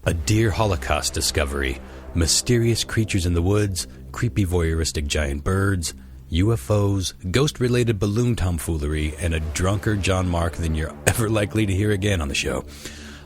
A deer holocaust discovery, mysterious creatures in the woods, creepy voyeuristic giant birds, UFOs, ghost-related balloon tomfoolery, and a drunker John Mark than you're ever likely to hear again on the show.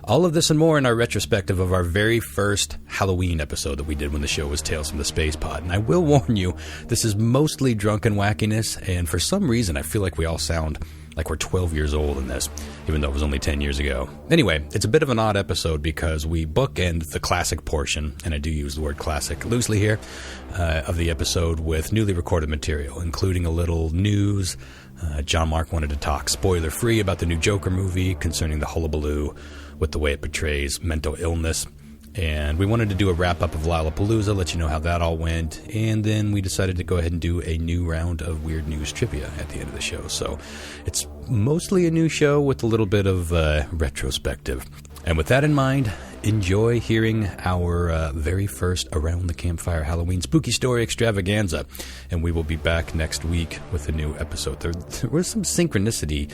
All of this and more in our retrospective of our very first Halloween episode that we did when the show was Tales from the Space Pod. And I will warn you, this is mostly drunken wackiness, and for some reason I feel like we all sound like we're 12 years old in this, even though it was only 10 years ago. Anyway, it's a bit of an odd episode because we bookend the classic portion, and I do use the word classic loosely here, of the episode with newly recorded material, including a little news. John Mark wanted to talk spoiler-free about the new Joker movie concerning the hullabaloo with the way it portrays mental illness. And we wanted to do a wrap-up of Lyle-a-Palooza, let you know how that all went. And then we decided to go ahead and do a new round of Weird News Trivia at the end of the show. So it's mostly a new show with a little bit of retrospective. And with that in mind, enjoy hearing our very first Around the Campfire Halloween Spooky Story Extravaganza. And we will be back next week with a new episode. There was some synchronicity,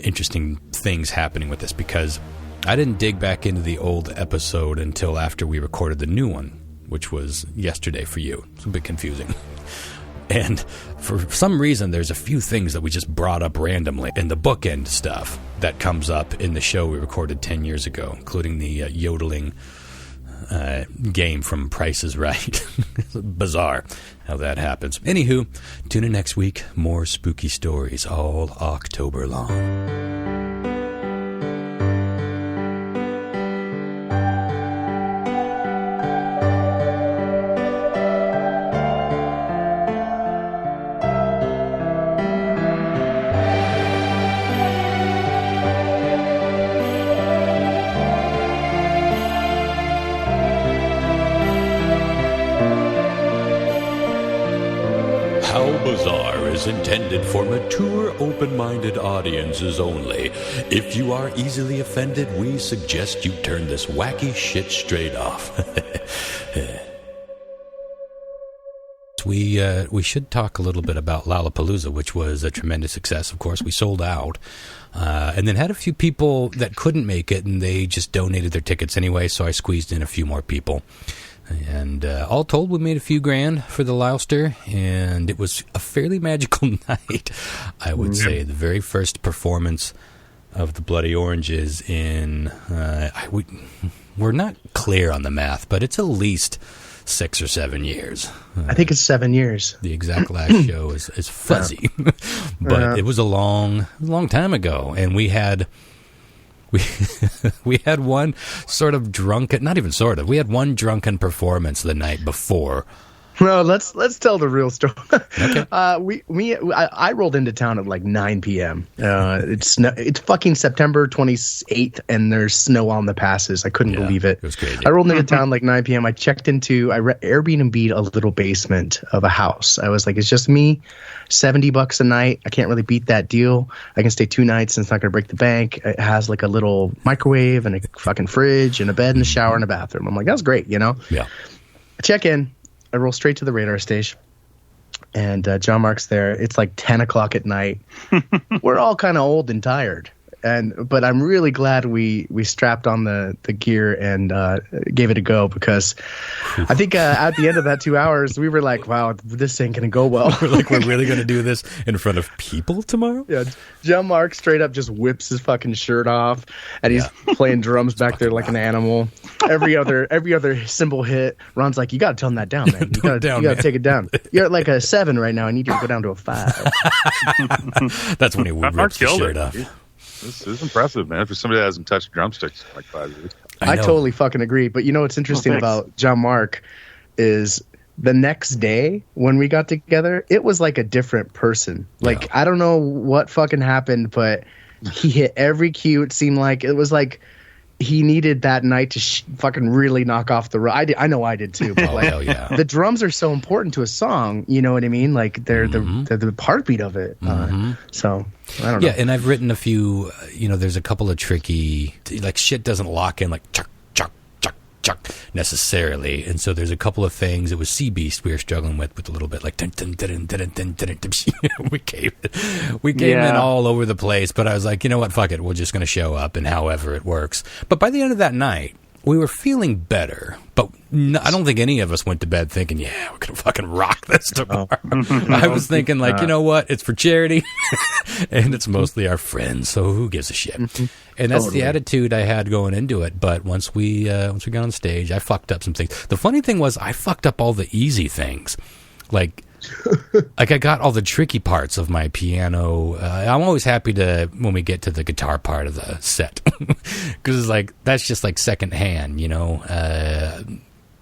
interesting things happening with this because I didn't dig back into the old episode until after we recorded the new one, which was yesterday for you. It's a bit confusing. And for some reason, there's a few things that we just brought up randomly in the bookend stuff that comes up in the show we recorded 10 years ago, including the yodeling game from Price is Right. Bizarre how that happens. Anywho, tune in next week. More spooky stories all October long. Intended for mature, open-minded audiences only. If you are easily offended, we suggest you turn this wacky shit straight off. We should talk a little bit about Lyle-a-Palooza, which was a tremendous success. Of course, we sold out, and then had a few people that couldn't make it, and they just donated their tickets anyway, so I squeezed in a few more people. And all told, we made a few grand for the Louster, and it was a fairly magical night, I would say. The very first performance of the Bloody Oranges in, we're not clear on the math, but it's at least 6 or 7 years. I think it's 7 years. The exact last show is fuzzy, but it was a long time ago, and we had one sort of drunken, not even sort of, we had one drunken performance the night before. No, let's tell the real story. Okay. I rolled into town at like 9 p.m. It's fucking September 28th, and there's snow on the passes. I couldn't believe it. It was crazy. I rolled into town like 9 p.m. I checked into, I Airbnb'd a little basement of a house. I was like, it's just me, $70 a night. I can't really beat that deal. I can stay 2 nights and it's not going to break the bank. It has like a little microwave and a fucking fridge and a bed and a shower and a bathroom. I'm like, that's great, you know? Yeah. I check in. I roll straight to the radar station, and John Mark's there. It's like 10 o'clock at night. We're all kind of old and tired, but I'm really glad we strapped on the gear and gave it a go, because I think at the end of that 2 hours, we were like, wow, this ain't going to go well. We're really going to do this in front of people tomorrow? Yeah, John Mark straight up just whips his fucking shirt off, and he's playing drums back there like an animal. Every other cymbal hit, Ron's like, you got to tone that down, man. You got to take it down. You're at like a 7 right now. I need you to go down to a 5. That's when he rips the shirt off. This is impressive, man, for somebody that hasn't touched drumsticks in like 5 years. I totally fucking agree. But you know what's interesting about John Mark is the next day when we got together, it was like a different person. Like, I don't know what fucking happened, but he hit every cue. It seemed like it was like he needed that night to fucking really knock off the rust. I know I did too. But like, hell yeah. The drums are so important to a song. You know what I mean? Like they're the heartbeat of it. So I don't know. Yeah, and I've written a few. There's a couple of tricky, like shit doesn't lock in like chuck chuck chuck chuck necessarily, and so there's a couple of things. It was Sea Beast we were struggling with a little bit, like dun, dun, dun, dun, dun, dun, dun. we came in all over the place. But I was like, you know what, fuck it, we're just going to show up, and however it works. But by the end of that night, we were feeling better, but I don't think any of us went to bed thinking, yeah, we're going to fucking rock this tomorrow. I was thinking, like, you know what? It's for charity, and it's mostly our friends, so who gives a shit? And that's the attitude I had going into it. But once we got on stage, I fucked up some things. The funny thing was, I fucked up all the easy things. Like I got all the tricky parts of my piano. I'm always happy when we get to the guitar part of the set, because it's like that's just like second hand, you know.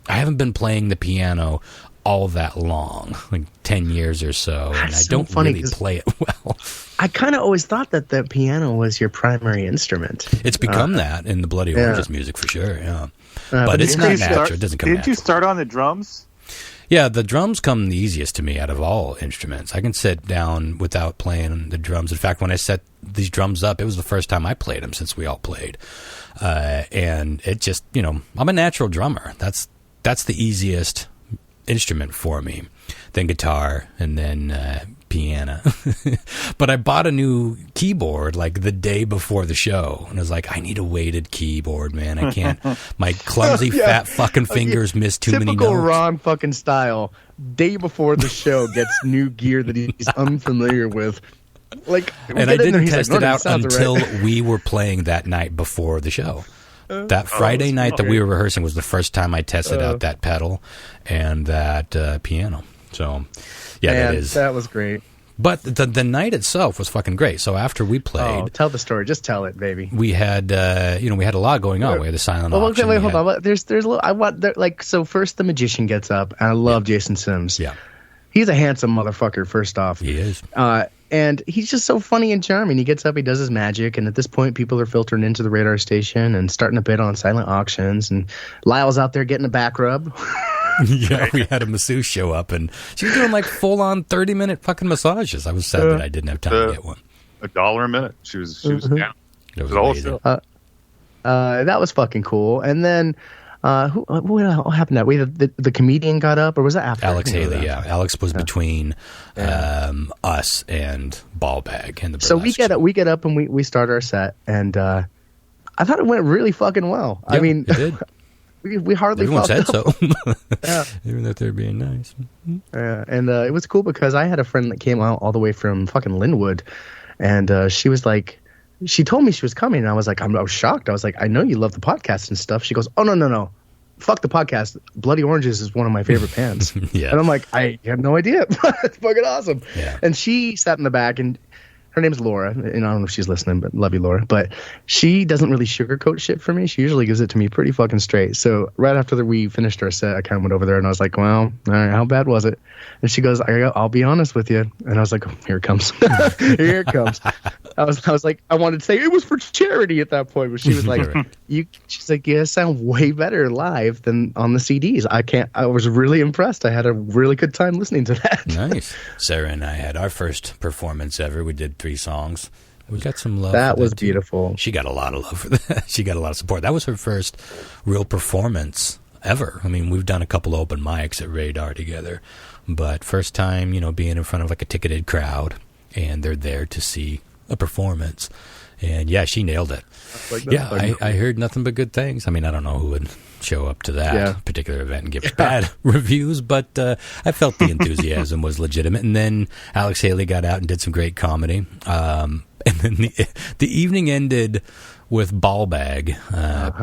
I haven't been playing the piano all that long, like 10 years or so, and I don't really play it well. I kind of always thought that the piano was your primary instrument. It's become that in the Bloody Oranges music for sure, yeah. But it's not natural. It doesn't come natural. Didn't you start on the drums? Yeah, the drums come the easiest to me out of all instruments. I can sit down without playing the drums. In fact, when I set these drums up, it was the first time I played them since we all played. And it just, you know, I'm a natural drummer. That's the easiest instrument for me. Then guitar, and then piano. But I bought a new keyboard like the day before the show, and I was like, I need a weighted keyboard, man. I can't. My clumsy fat fucking fingers miss too many notes. Typical Ron fucking style. Day before the show gets new gear that he's unfamiliar with. Like, and I didn't test it out until we were playing that night before the show. That Friday night that we were rehearsing was the first time I tested out that pedal and that piano. So, yeah, that was great. But the night itself was fucking great. So after we played, tell the story. Just tell it, baby. We had, we had a lot going on. We had the silent auction. Okay, wait, hold on. There's a little. So first the magician gets up, and I love Jason Sims. Yeah, he's a handsome motherfucker. First off, he is. And he's just so funny and charming. He gets up, he does his magic, and at this point, people are filtering into the radar station and starting to bid on silent auctions. And Lyle's out there getting a back rub. Yeah, we had a masseuse show up, and she was doing like full-on 30-minute fucking massages. I was sad that I didn't have time to get one. $1 a minute. She was down. It was amazing. That was fucking cool. And then what happened? That the comedian got up, or was that after? Alex Haley, yeah. Alex was between us and Ballbag and the burlesque. So we get up and we start our set, and I thought it went really fucking well. Yeah, I mean, it did. We hardly Everyone said up. so. Even though they're being nice. And it was cool because I had a friend that came out all the way from fucking Linwood, and she was like, she told me she was coming, and I was like, I was shocked. I was like, I know you love the podcast and stuff. She goes, oh, no. Fuck the podcast. Bloody Oranges is one of my favorite bands. Yeah. And I'm like, I have no idea. It's fucking awesome. Yeah. And she sat in the back, and her name's Laura, and I don't know if she's listening, but love you, Laura. But she doesn't really sugarcoat shit for me. She usually gives it to me pretty fucking straight. So right after we finished our set, I kind of went over there, and I was like, well, all right, how bad was it? And she goes, I'll be honest with you. And I was like, oh, here it comes. Here it comes. I was like, I wanted to say it was for charity at that point, but she was like, she's like, you sound way better live than on the CDs. I was really impressed. I had a really good time listening to that. Nice. Sarah and I had our first performance ever. We did 3 songs. We got some love. That was beautiful. She got a lot of love for that. She got a lot of support. That was her first real performance ever. I mean, we've done a couple open mics at Radar together, but first time, being in front of like a ticketed crowd, and they're there to see a performance. And yeah, she nailed it. I heard nothing but good things. I mean, I don't know who would show up to that particular event and give bad reviews, but I felt the enthusiasm was legitimate. And then Alex Haley got out and did some great comedy. And then the evening ended with Ballbag,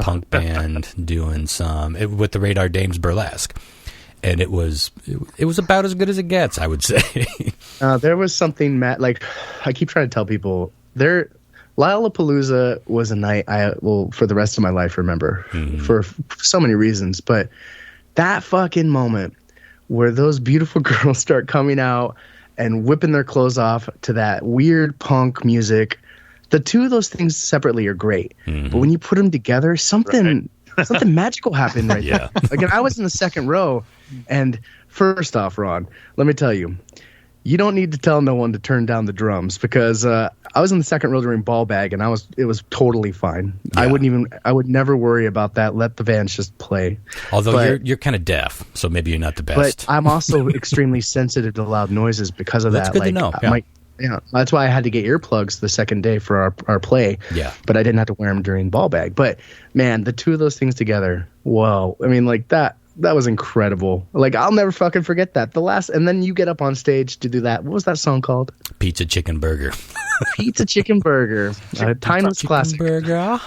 punk band, doing some with the Radar Dames burlesque. And it was about as good as it gets, I would say. There was something, like I keep trying to tell people, Lyle-a-Palooza was a night I will for the rest of my life remember for so many reasons. But that fucking moment where those beautiful girls start coming out and whipping their clothes off to that weird punk music, the two of those things separately are great. But when you put them together, something magical happened right there. Again, I was in the second row, and first off, Ron, let me tell you, you don't need to tell no one to turn down the drums, because I was in the second row during Ballbag, and it was totally fine. Yeah. I would never worry about that. Let the bands just play. Although you're kind of deaf, so maybe you're not the best. But I'm also extremely sensitive to loud noises because of That's that. good to know. Yeah. Yeah, that's why I had to get earplugs the second day for our play. Yeah. But I didn't have to wear them during ball bag. But man, the two of those things together, whoa. I mean, like that was incredible. Like, I'll never fucking forget that. And then you get up on stage to do that. What was that song called? Pizza Chicken Burger. Pizza Chicken Burger. A timeless Chicken classic. Burger.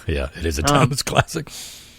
Yeah, it is a timeless classic.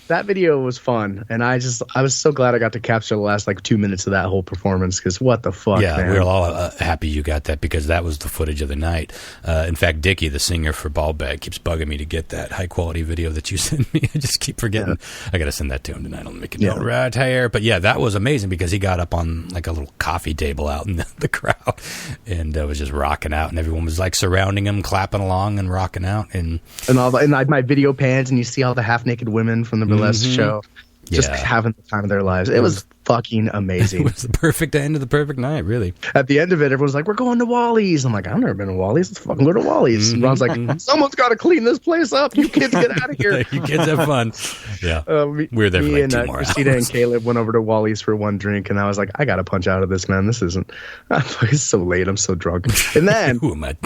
That video was fun, and I was so glad I got to capture the last like 2 minutes of that whole performance, because what the fuck, yeah, man. we were all happy you got that, because that was the footage of the night. In fact, Dickie, the singer for Ball Bag, keeps bugging me to get that high-quality video that you sent me. I just keep forgetting. Yeah. I got to send that to him tonight. I'll make a note right here. But yeah, that was amazing, because he got up on like a little coffee table out in the crowd and was just rocking out, and everyone was like surrounding him, clapping along and rocking out. And my video pans, and you see all the half-naked women from the burlesque show. Just having the time of their lives. It was fucking amazing. It was the perfect end of the perfect night, really. At the end of it, everyone's like, we're going to Wally's. I'm like, I've never been to Wally's. Let's fucking go to Wally's. And Ron's like, someone's got to clean this place up. You kids get out of here. You kids have fun. Yeah. We were there for like 2 more hours. Christina and Caleb went over to Wally's for one drink, and I was like, I got to punch out of this, man. This isn't... It's so late. I'm so drunk. And then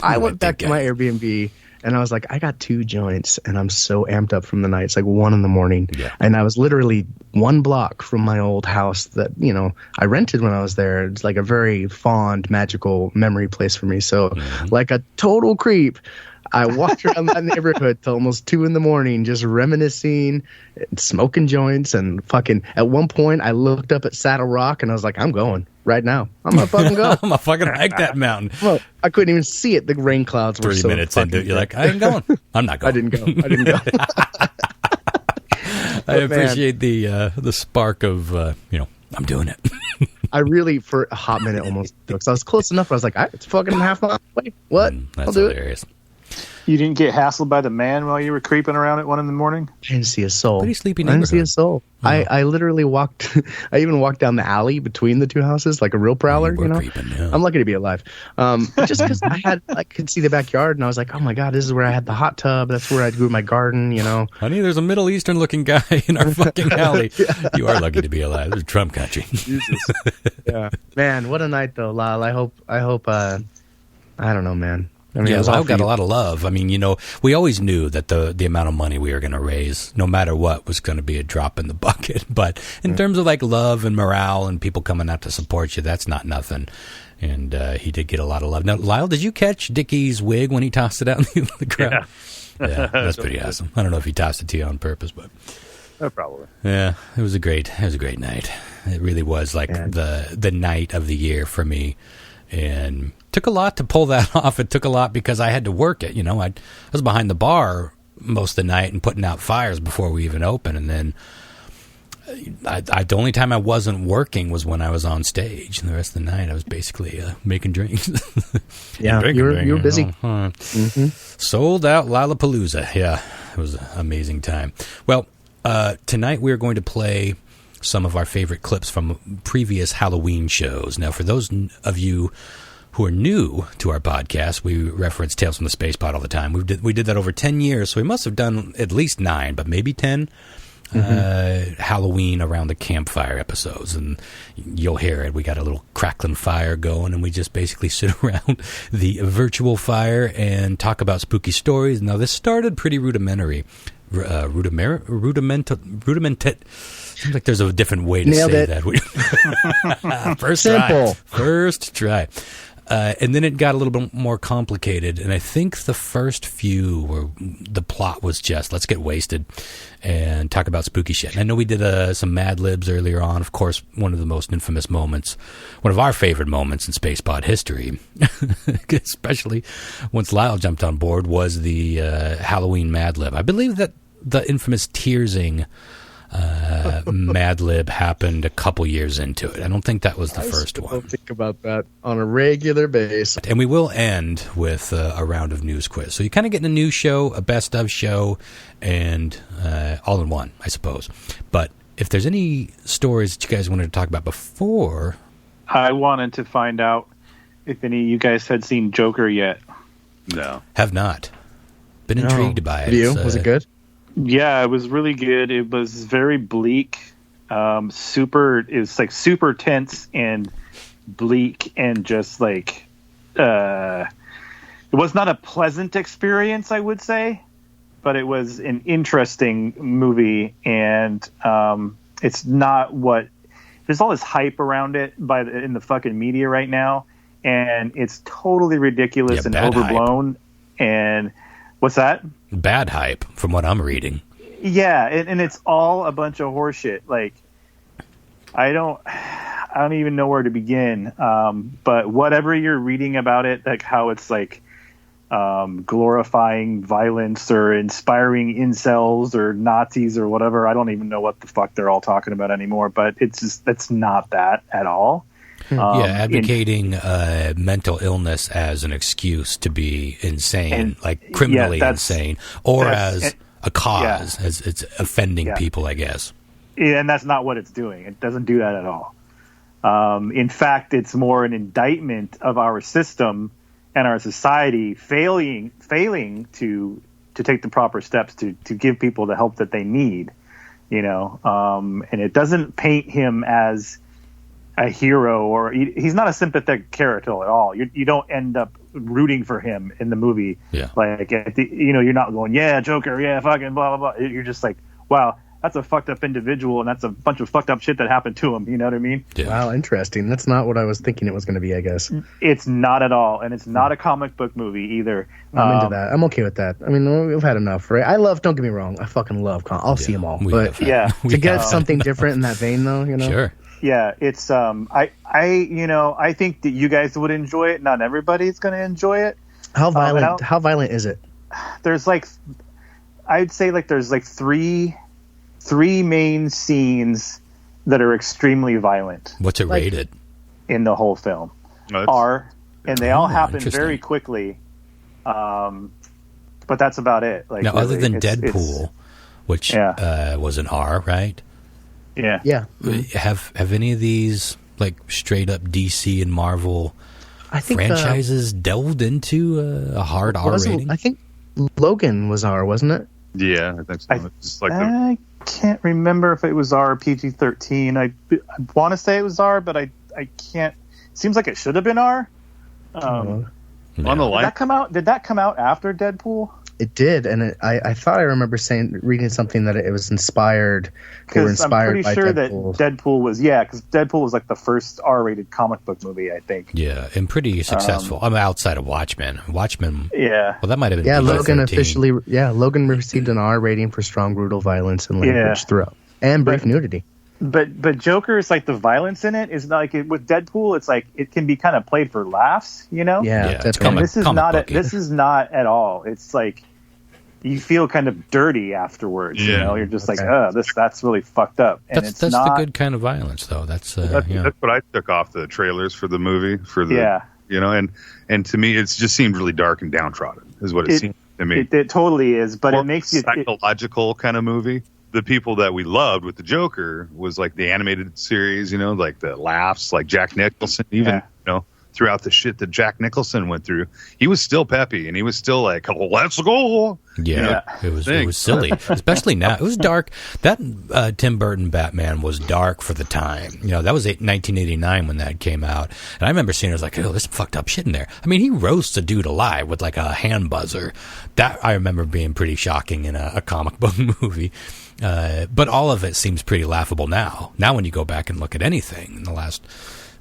I went back to my Airbnb, and I was like, I got 2 joints, and I'm so amped up from the night. It's like 1 a.m. Yeah. And I was literally 1 block from my old house that, I rented when I was there. It's like a very fond, magical memory place for me. So like a total creep, I walked around that neighborhood till almost 2 a.m, just reminiscing, smoking joints, and fucking, at one point I looked up at Saddle Rock and I was like, I'm going right now. I'm gonna fucking go. I'm gonna fucking hike that mountain. Well, I couldn't even see it. The rain clouds were 3 so minutes into it, you're like, I ain't going. I'm not going. I didn't go. I appreciate the spark of, I'm doing it. I really, for a hot minute, almost, because I was close enough. I was like, it's fucking half mile away. What? That's I'll do hilarious. You didn't get hassled by the man while you were creeping around at 1 a.m? I didn't see a soul. Pretty sleepy I didn't see a neighborhood. soul. Oh. I literally walked. I even walked down the alley between the 2 houses like a real prowler. You were creeping, yeah. I'm lucky to be alive. Just because I could see the backyard, and I was like, oh my god, this is where I had the hot tub. That's where I grew my garden. Honey, there's a Middle Eastern looking guy in our fucking alley. You are lucky to be alive. This is Trump country. Jesus. Yeah, man, what a night though, Lyle. I hope. I don't know, man. I mean, Lyle got a lot of love. I mean, we always knew that the amount of money we were going to raise, no matter what, was going to be a drop in the bucket. But in terms of like love and morale and people coming out to support you, that's not nothing. And he did get a lot of love. Now, Lyle, did you catch Dickie's wig when he tossed it out in the crowd? Yeah, that's pretty awesome. I don't know if he tossed it to you on purpose, but probably. Yeah, it was a great night. It really was like the night of the year for me. And took a lot to pull that off. It took a lot because I had to work it. I was behind the bar most of the night and putting out fires before we even opened. And then the only time I wasn't working was when I was on stage. And the rest of the night I was basically making drinks. Yeah, you were busy. Sold out Lyle-a-Palooza. Yeah, it was an amazing time. Well, tonight we're going to play some of our favorite clips from previous Halloween shows. Now, for those of you who are new to our podcast, we reference Tales from the Space Pod all the time. We did that over 10 years, so we must have done at least 9, but maybe 10 Halloween Around the Campfire episodes. And you'll hear it. We got a little crackling fire going, and we just basically sit around the virtual fire and talk about spooky stories. Now, this started pretty rudimentary. Seems like there's a different way to say that. First try. And then it got a little bit more complicated. And I think the first few were the plot was just let's get wasted and talk about spooky shit. And I know we did some Mad Libs earlier on. Of course, one of the most infamous moments, one of our favorite moments in Space Pod history, especially once Lyle jumped on board, was the Halloween Mad Lib. I believe that the infamous Tearsing Mad Lib happened a couple years into it. I don't think that was the first one. I think about that on a regular basis. And we will end with a round of news quiz. So you kind of get a news show, a best of show, and all in one, I suppose. But if there's any stories that you guys wanted to talk about before... I wanted to find out if any of you guys had seen Joker yet. No. Have not. Been intrigued by it. Was it good? Yeah, it was really good. It was very bleak. It was like super tense and bleak and just like not a pleasant experience, I would say, but it was an interesting movie, and it's not what. There's all this hype around it in the fucking media right now, and it's totally ridiculous and overblown. Hype. And what's that? Bad hype, from what I'm reading. Yeah, and it's all a bunch of horseshit. Like, I don't even know where to begin. But whatever you're reading about it, like how it's like glorifying violence or inspiring incels or Nazis or whatever, I don't even know what the fuck they're all talking about anymore. But that's not that at all. Advocating mental illness as an excuse to be insane, like criminally insane, or as a cause, as it's offending people, I guess. Yeah, and that's not what it's doing. It doesn't do that at all. In fact, it's more an indictment of our system and our society failing to take the proper steps to give people the help that they need. And it doesn't paint him as a hero, or he's not a sympathetic character at all. You don't end up rooting for him in the movie. Yeah. Like, you're not going, yeah, Joker, yeah, fucking blah, blah, blah. You're just like, wow, that's a fucked up individual, and that's a bunch of fucked up shit that happened to him. You know what I mean? Yeah. Wow, interesting. That's not what I was thinking it was going to be, I guess. It's not at all, and it's not a comic book movie either. I'm into that. I'm okay with that. I mean, we've had enough, right? Don't get me wrong, I fucking love I'll see them all. But to get something different in that vein, though, Sure. Yeah, it's I think that you guys would enjoy it. Not everybody's going to enjoy it. How violent is it? There's I'd say there's three main scenes that are extremely violent. What's it rated? In the whole film. R, and they all happen very quickly. But that's about it. Now, other than Deadpool, which was an R, right? Yeah. Yeah. Have any of these straight up DC and Marvel franchises delved into a hard R rating? I think Logan was R, wasn't it? Yeah, I think so. I can't remember if it was R or PG-13. I want to say it was R, but I can't. Seems like it should have been R. On the line. Did that come out after Deadpool? It did, and I thought I remember reading something that it was inspired. They were inspired I'm pretty sure Deadpool. that Deadpool was because Deadpool was the first R-rated comic book movie, I think. Yeah, and pretty successful. I'm outside of Watchmen. Yeah. Well, that might have been. Yeah, Logan officially. Yeah, Logan received an R rating for strong, brutal violence and language throughout, and brief nudity. But Joker is the violence in it is with Deadpool. It's it can be kind of played for laughs, Yeah, it's this is not at all. It's you feel kind of dirty afterwards. Yeah. You're just that's really fucked up. And that's the good kind of violence, though. That's what I took off the trailers for the movie. And to me, it just seemed really dark and downtrodden. Is what it seemed to me. It totally is, but it makes you psychological kind of movie. The people that we loved with the Joker was the animated series, the laughs, Jack Nicholson, even throughout the shit that Jack Nicholson went through, he was still peppy and he was still let's go. Yeah, it was silly, especially now. It was dark. That Tim Burton Batman was dark for the time. That was 1989 when that came out, and I remember seeing it. I was like, oh, there's some fucked up shit in there. I mean, he roasts a dude alive with a hand buzzer. That I remember being pretty shocking in a comic book movie. But all of it seems pretty laughable now. Now when you go back and look at anything in the last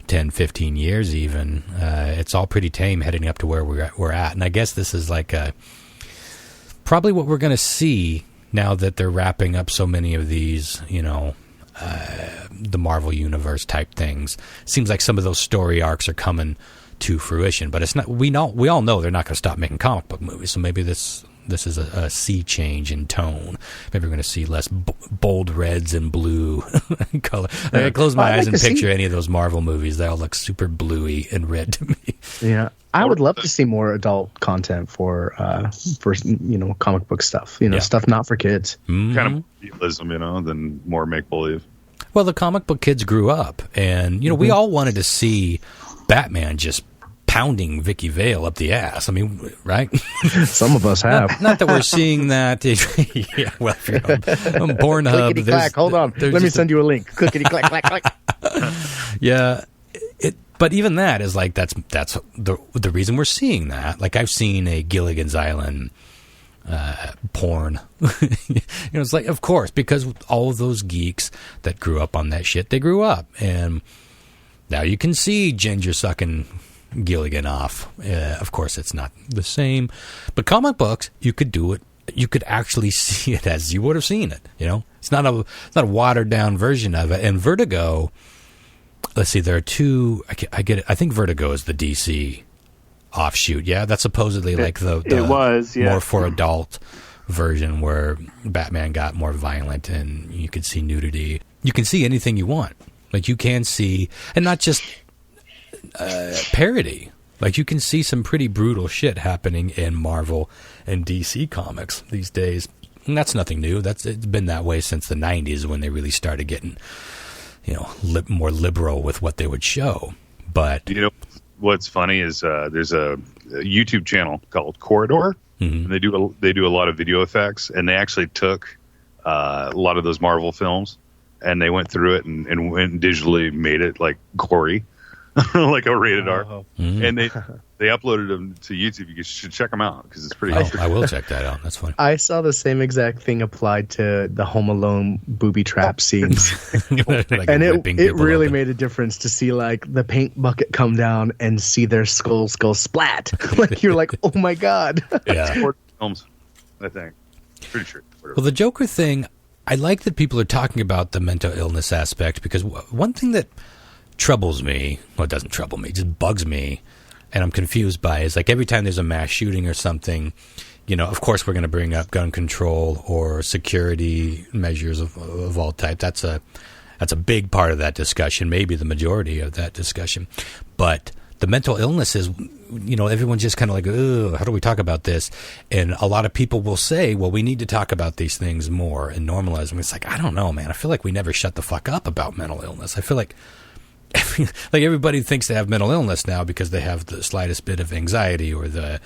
10, 15 years even, it's all pretty tame heading up to where we're at. And I guess this is probably what we're going to see now that they're wrapping up so many of these, the Marvel Universe type things. Seems like some of those story arcs are coming to fruition, but it's not. We all know they're not going to stop making comic book movies, so maybe this is a sea change in tone. Maybe we're going to see less bold reds and blue color. I close my eyes and picture any of those Marvel movies. They all look super bluey and red to me. Yeah, I would love to see more adult content for comic book stuff. Stuff not for kids. Mm-hmm. Kind of realism, than more make believe. Well, the comic book kids grew up, and we all wanted to see Batman just pounding Vicky Vale up the ass. I mean, right? Some of us have. Not that we're seeing that. Yeah, well, if you're on Pornhub. Clickety clack. Hold on. Let me send you a link. Clickety clack, clack, clack. Yeah. But even that is like that's the reason we're seeing that. Like I've seen a Gilligan's Island porn. It's like, of course, because all of those geeks that grew up on that shit, they grew up, and now you can see Ginger sucking Gilligan off. Of course, it's not the same, but comic books, you could do it. You could actually see it as you would have seen it. It's not a watered down version of it. And Vertigo, let's see, there are two. I get it. I think Vertigo is the DC offshoot. Yeah, that's supposedly like the it was more for adult version where Batman got more violent and you could see nudity. You can see anything you want. Like you can see, and not just parody. Like you can see some pretty brutal shit happening in Marvel and DC comics these days. And that's nothing new. It's been that way since the 90s when they really started getting, more liberal with what they would show. But what's funny is there's a YouTube channel called Corridor, and they do a lot of video effects, and they actually took a lot of those Marvel films, and they went through it and went and digitally made it like gory, like a rated R, and they uploaded them to YouTube. You should check them out because it's pretty. I will check that out. That's funny. I saw the same exact thing applied to the Home Alone booby trap scenes, Like and it people really open. made a difference to see like the paint bucket come down and see their skulls go splat. Like you're like, oh my god. Yeah. Films, I think. Pretty sure. Well, the Joker thing, I like that people are talking about the mental illness aspect because one thing that troubles me, well, it doesn't trouble me, just bugs me, and I'm confused by is like every time there's a mass shooting or something, of course we're going to bring up gun control or security measures of all type. That's a big part of that discussion, maybe the majority of that discussion. But the mental illness is, everyone's just kind of like, ugh, how do we talk about this? And a lot of people will say, well, we need to talk about these things more and normalize them. It's like, I don't know, man. I feel like we never shut the fuck up about mental illness. I feel like everybody thinks they have mental illness now because they have the slightest bit of anxiety or they're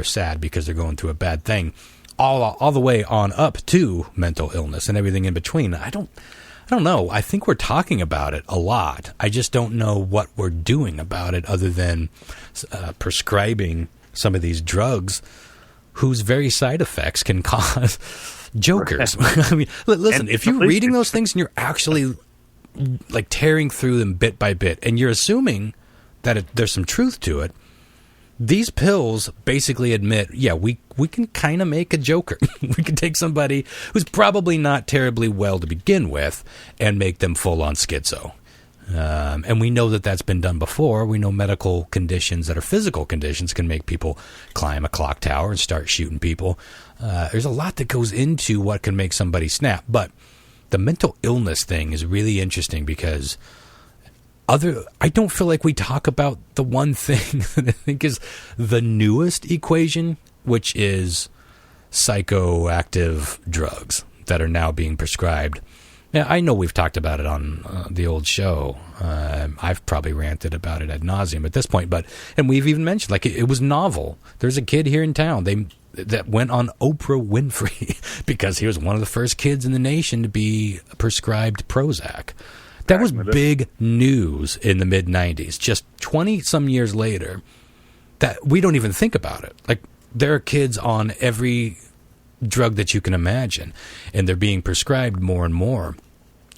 sad because they're going through a bad thing, all the way on up to mental illness and everything in between. I don't know. I think we're talking about it a lot. I just don't know what we're doing about it other than prescribing some of these drugs whose very side effects can cause jokers. I mean, listen, if you're reading those things and you're actually like tearing through them bit by bit, and you're assuming that there's some truth to it, these pills basically admit, yeah, we can kind of make a joker. We can take somebody who's probably not terribly well to begin with and make them full-on schizo. And we know that that's been done before. We know medical conditions that are physical conditions can make people climb a clock tower and start shooting people. There's a lot that goes into what can make somebody snap. But the mental illness thing is really interesting because I don't feel like we talk about the one thing that I think is the newest equation, which is psychoactive drugs that are now being prescribed. Now, I know we've talked about it on the old show. I've probably ranted about it ad nauseum at this point, and we've even mentioned, like, it was novel. There's a kid here in town that went on Oprah Winfrey because he was one of the first kids in the nation to be prescribed Prozac. That was big news in the mid-'90s. Just 20-some years later, that we don't even think about it. Like, there are kids on every drug that you can imagine, and they're being prescribed more and more.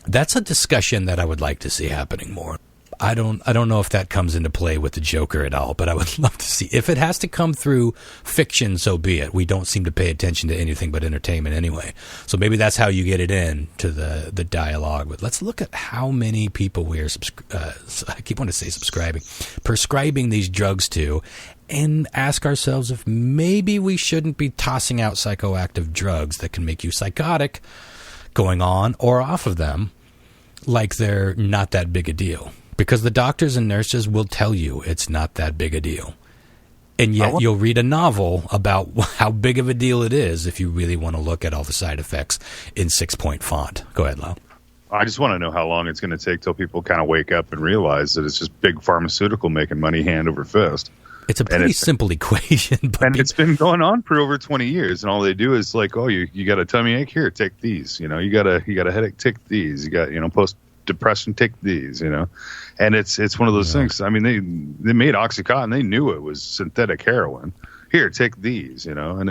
That's a discussion that I would like to see happening more. I don't know if that comes into play with the Joker at all, but I would love to see. If it has to come through fiction, so be it. We don't seem to pay attention to anything but entertainment anyway. So maybe that's how you get it in to the dialogue. But let's look at how many people we are, I keep wanting to say prescribing these drugs to, and ask ourselves if maybe we shouldn't be tossing out psychoactive drugs that can make you psychotic, going on or off of them, like they're not that big a deal. Because the doctors and nurses will tell you it's not that big a deal. And yet you'll read a novel about how big of a deal it is if you really want to look at all the side effects in 6-point font. Go ahead, Lyle. I just want to know how long it's going to take till people kind of wake up and realize that it's just big pharmaceutical making money hand over fist. It's a pretty simple equation. And it's been going on for over 20 years, and all they do is like, oh, you got a tummy ache? Here, take these. You got a headache? Take these. You got, depression, take these, and it's one of those things. I mean, they made OxyContin. They knew it was synthetic heroin. Here, take these, and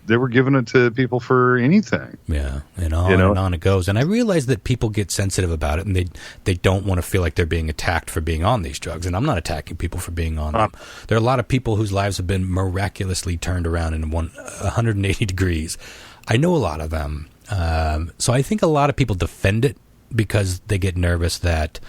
they were giving it to people for anything. Yeah, and on it goes. And I realize that people get sensitive about it, and they don't want to feel like they're being attacked for being on these drugs. And I'm not attacking people for being on them. There are a lot of people whose lives have been miraculously turned around in 180 degrees. I know a lot of them. So I think a lot of people defend it because they get nervous that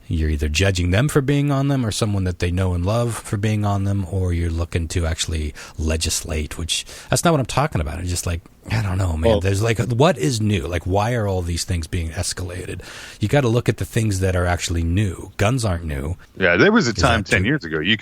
you're either judging them for being on them or someone that they know and love for being on them, or you're looking to actually legislate, which that's not what I'm talking about. It's just like, I don't know, man. There's like, what is new? Like, why are all these things being escalated? You got to look at the things that are actually new. Guns aren't new. Yeah, there was a time 10 years ago I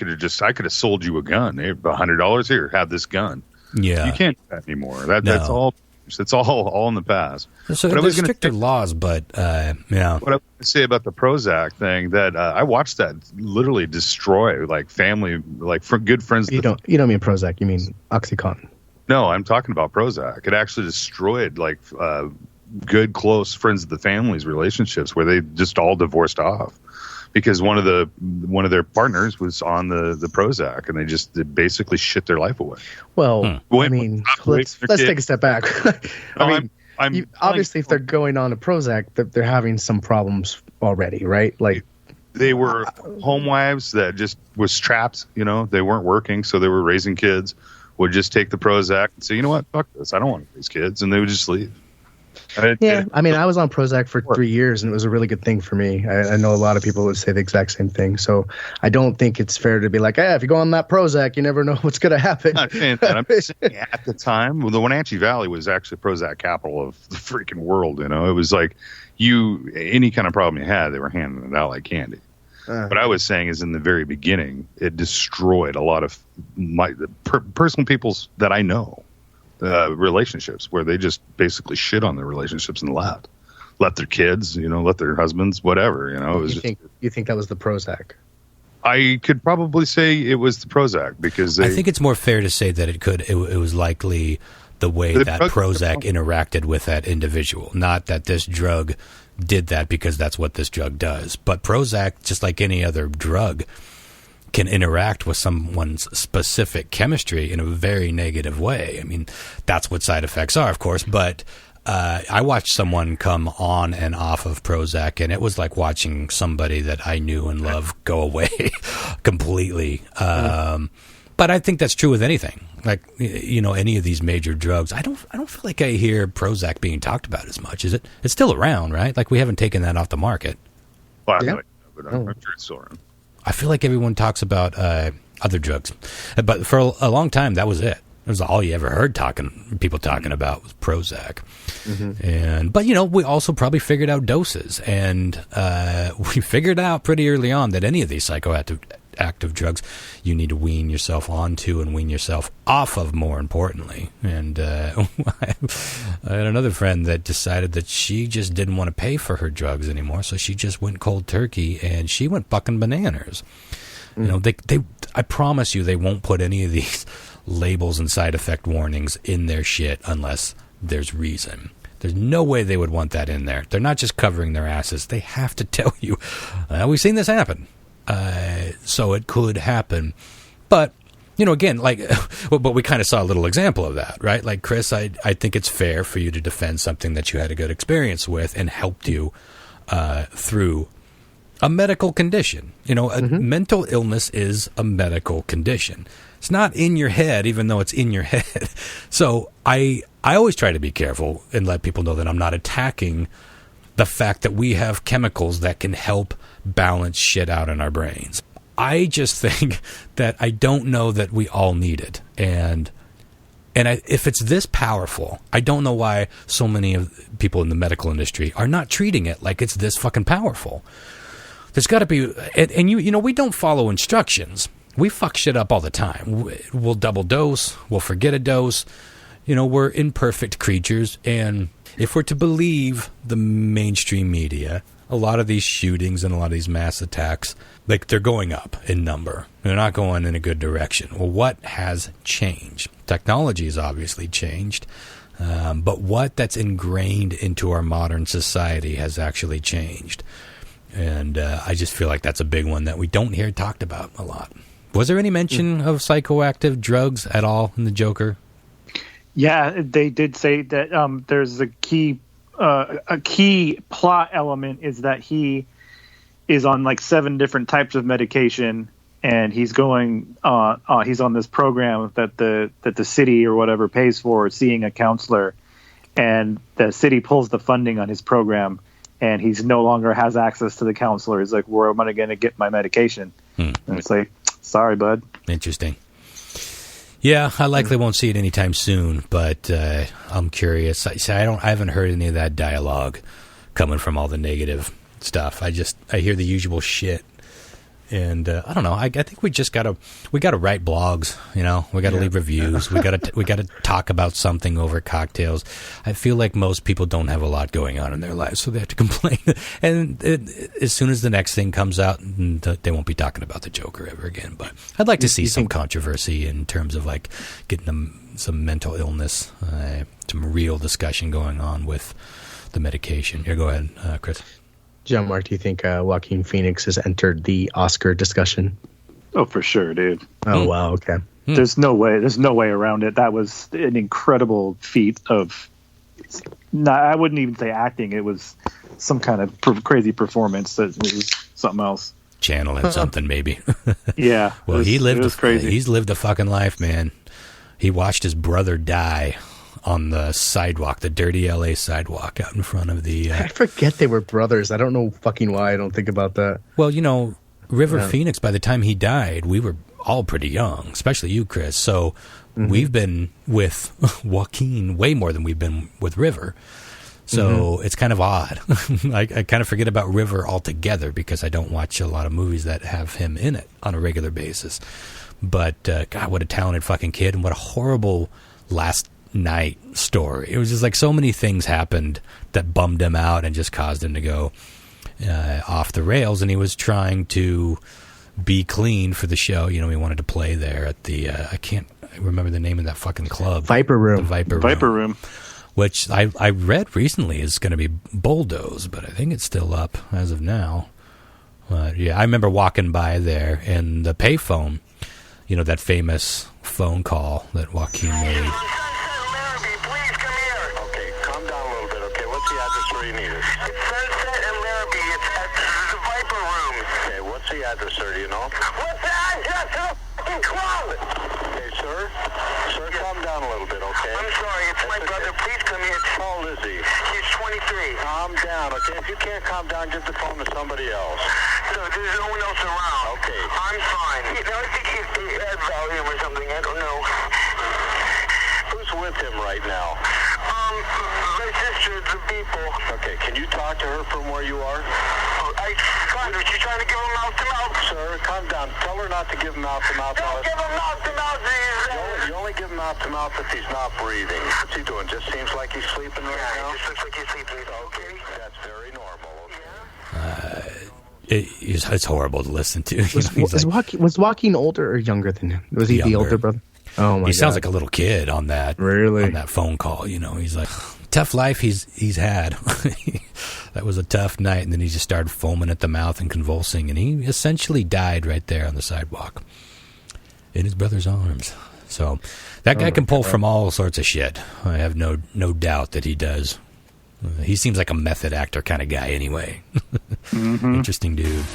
could have sold you a gun. Hey, $100 here, have this gun. Yeah. You can't do that anymore. That's all. It's all in the past. So there's stricter laws, but yeah. What I was going to say about the Prozac thing, that I watched that literally destroy like family, like for good friends. You don't mean Prozac, you mean OxyContin. No, I'm talking about Prozac. It actually destroyed like good close friends of the family's relationships, where they just all divorced off because one of their partners was on the Prozac, and they basically shit their life away. Well, I mean, let's take a step back. Obviously, if they're going on to Prozac, they're having some problems already, right? Like, they were home wives that just was trapped. They weren't working, so they were raising kids. Would just take the Prozac and say, you know what, fuck this, I don't want these kids, and they would just leave. I mean, I was on Prozac for 3 years, and it was a really good thing for me. I know a lot of people would say the exact same thing. So I don't think it's fair to be like, if you go on that Prozac, you never know what's going to happen. I'm not saying that. I'm saying at the time, the Wenatchee Valley was actually Prozac capital of the freaking world. It was like any kind of problem you had, they were handing it out like candy. What I was saying is, in the very beginning, it destroyed a lot of my personal people's that I know. Relationships where they just basically shit on their relationships and left their kids, let their husbands, whatever, You think that was the Prozac? I could probably say it was the Prozac because I think it's more fair to say that it was likely the way that Prozac interacted with that individual, not that this drug did that because that's what this drug does. But Prozac, just like any other drug, can interact with someone's specific chemistry in a very negative way. I mean, that's what side effects are, of course, but I watched someone come on and off of Prozac, and it was like watching somebody that I knew and loved go away completely. But I think that's true with anything. Like, any of these major drugs. I don't feel like I hear Prozac being talked about as much. Is it? It's still around, right? Like, we haven't taken that off the market. Well, I know, but I'm sure it's still around. I feel like everyone talks about other drugs, but for a long time that was it. It was all you ever heard people talking about was Prozac. Mm-hmm. But we also probably figured out doses, and we figured out pretty early on that any of these psychoactive drugs you need to wean yourself onto and wean yourself off of, more importantly. And I had another friend that decided that she just didn't want to pay for her drugs anymore, so she just went cold turkey, and she went fucking bananas. I promise you, they won't put any of these labels and side effect warnings in their shit unless there's reason. There's no way they would want that in there. They're not just covering their asses. They have to tell you, we've seen this happen. So it could happen. But, again, but we kind of saw a little example of that, right? Like, Chris, I think it's fair for you to defend something that you had a good experience with and helped you through a medical condition. Mental illness is a medical condition. It's not in your head, even though it's in your head. So I always try to be careful and let people know that I'm not attacking the fact that we have chemicals that can help balance shit out in our brains. I just think that I don't know that we all need it. And if it's this powerful, I don't know why so many of people in the medical industry are not treating it like it's this fucking powerful. There's got to be, and we don't follow instructions. We fuck shit up all the time. We'll double dose. We'll forget a dose. We're imperfect creatures. And if we're to believe the mainstream media, a lot of these shootings and a lot of these mass attacks, like, they're going up in number. They're not going in a good direction. Well, what has changed? Technology has obviously changed. But what that's ingrained into our modern society has actually changed. And I just feel like that's a big one that we don't hear talked about a lot. Was there any mention of psychoactive drugs at all in the Joker? Yeah, they did say that there's a key plot element is that he is on like 7 different types of medication, and he's going he's on this program that the city or whatever pays for, seeing a counselor, and the city pulls the funding on his program, and he's no longer has access to the counselor. He's like, where am I going to get my medication? And it's like, sorry, bud. Interesting. Yeah, I likely won't see it anytime soon, but I'm curious. I haven't heard any of that dialogue coming from all the negative stuff. I hear the usual shit, and I don't know. I think we gotta write blogs. You know, we gotta leave reviews. We gotta talk about something over cocktails. I feel like most people don't have a lot going on in their lives, so they have to complain. And as soon as the next thing comes out, they won't be talking about the Joker ever again. But I'd like to see some controversy in terms of like getting them some mental illness, some real discussion going on with the medication. Here, go ahead, Chris. John Mark, do you think Joaquin Phoenix has entered the Oscar discussion? Oh, for sure, dude. Oh, wow. Okay. There's no way around it. That was an incredible feat of, I wouldn't even say acting. It was some kind of crazy performance that was something else. Channeling something, maybe. Yeah. Well, it was crazy. He's lived a fucking life, man. He watched his brother die on the sidewalk, the dirty LA sidewalk out in front of the... I forget they were brothers. I don't know fucking why I don't think about that. Well, you know, River Phoenix, by the time he died, we were all pretty young, especially you, Chris. So we've been with Joaquin way more than we've been with River. So it's kind of odd. I kind of forget about River altogether because I don't watch a lot of movies that have him in it on a regular basis. But, God, what a talented fucking kid, and what a horrible last night story. It was just like so many things happened that bummed him out and just caused him to go off the rails, and he was trying to be clean for the show. You know, he wanted to play there at the I can't remember the name of that fucking club. Viper Room. The Viper Room. Which I read recently is going to be bulldozed, but I think it's still up as of now. Yeah, I remember walking by there, and the payphone, you know, that famous phone call that Joaquin made. The address, sir, do you know? What's the address to the fucking club? Okay, sir. Sir, calm down a little bit, okay? I'm sorry, it's my brother. Please come here. How old is he? He's 23. Calm down, okay? If you can't calm down, give the phone to somebody else. So there's no one else around? Okay. I'm fine. You know, I think he had volume or something. I don't know. Who's with him right now? My sister, the people. Okay, can you talk to her from where you are? Congress, you trying to give him mouth to mouth? Sir, calm down. Tell her not to give him mouth to mouth. Don't give him mouth to mouth. You only give him mouth to mouth if he's not breathing. What's he doing? Just seems like he's sleeping right now? Yeah, just looks like he's sleeping. Okay, that's very normal. Okay. It's horrible to listen to. Was Joaquin older or younger than him? Was he younger. The older brother? Oh my God. He sounds like a little kid on that. Really? On that phone call, you know. He's like, tough life he's had. That was a tough night, and then he just started foaming at the mouth and convulsing, and he essentially died right there on the sidewalk in his brother's arms. So that guy can pull from all sorts of shit. I have no doubt that he does. He seems like a method actor kind of guy anyway. Interesting dude.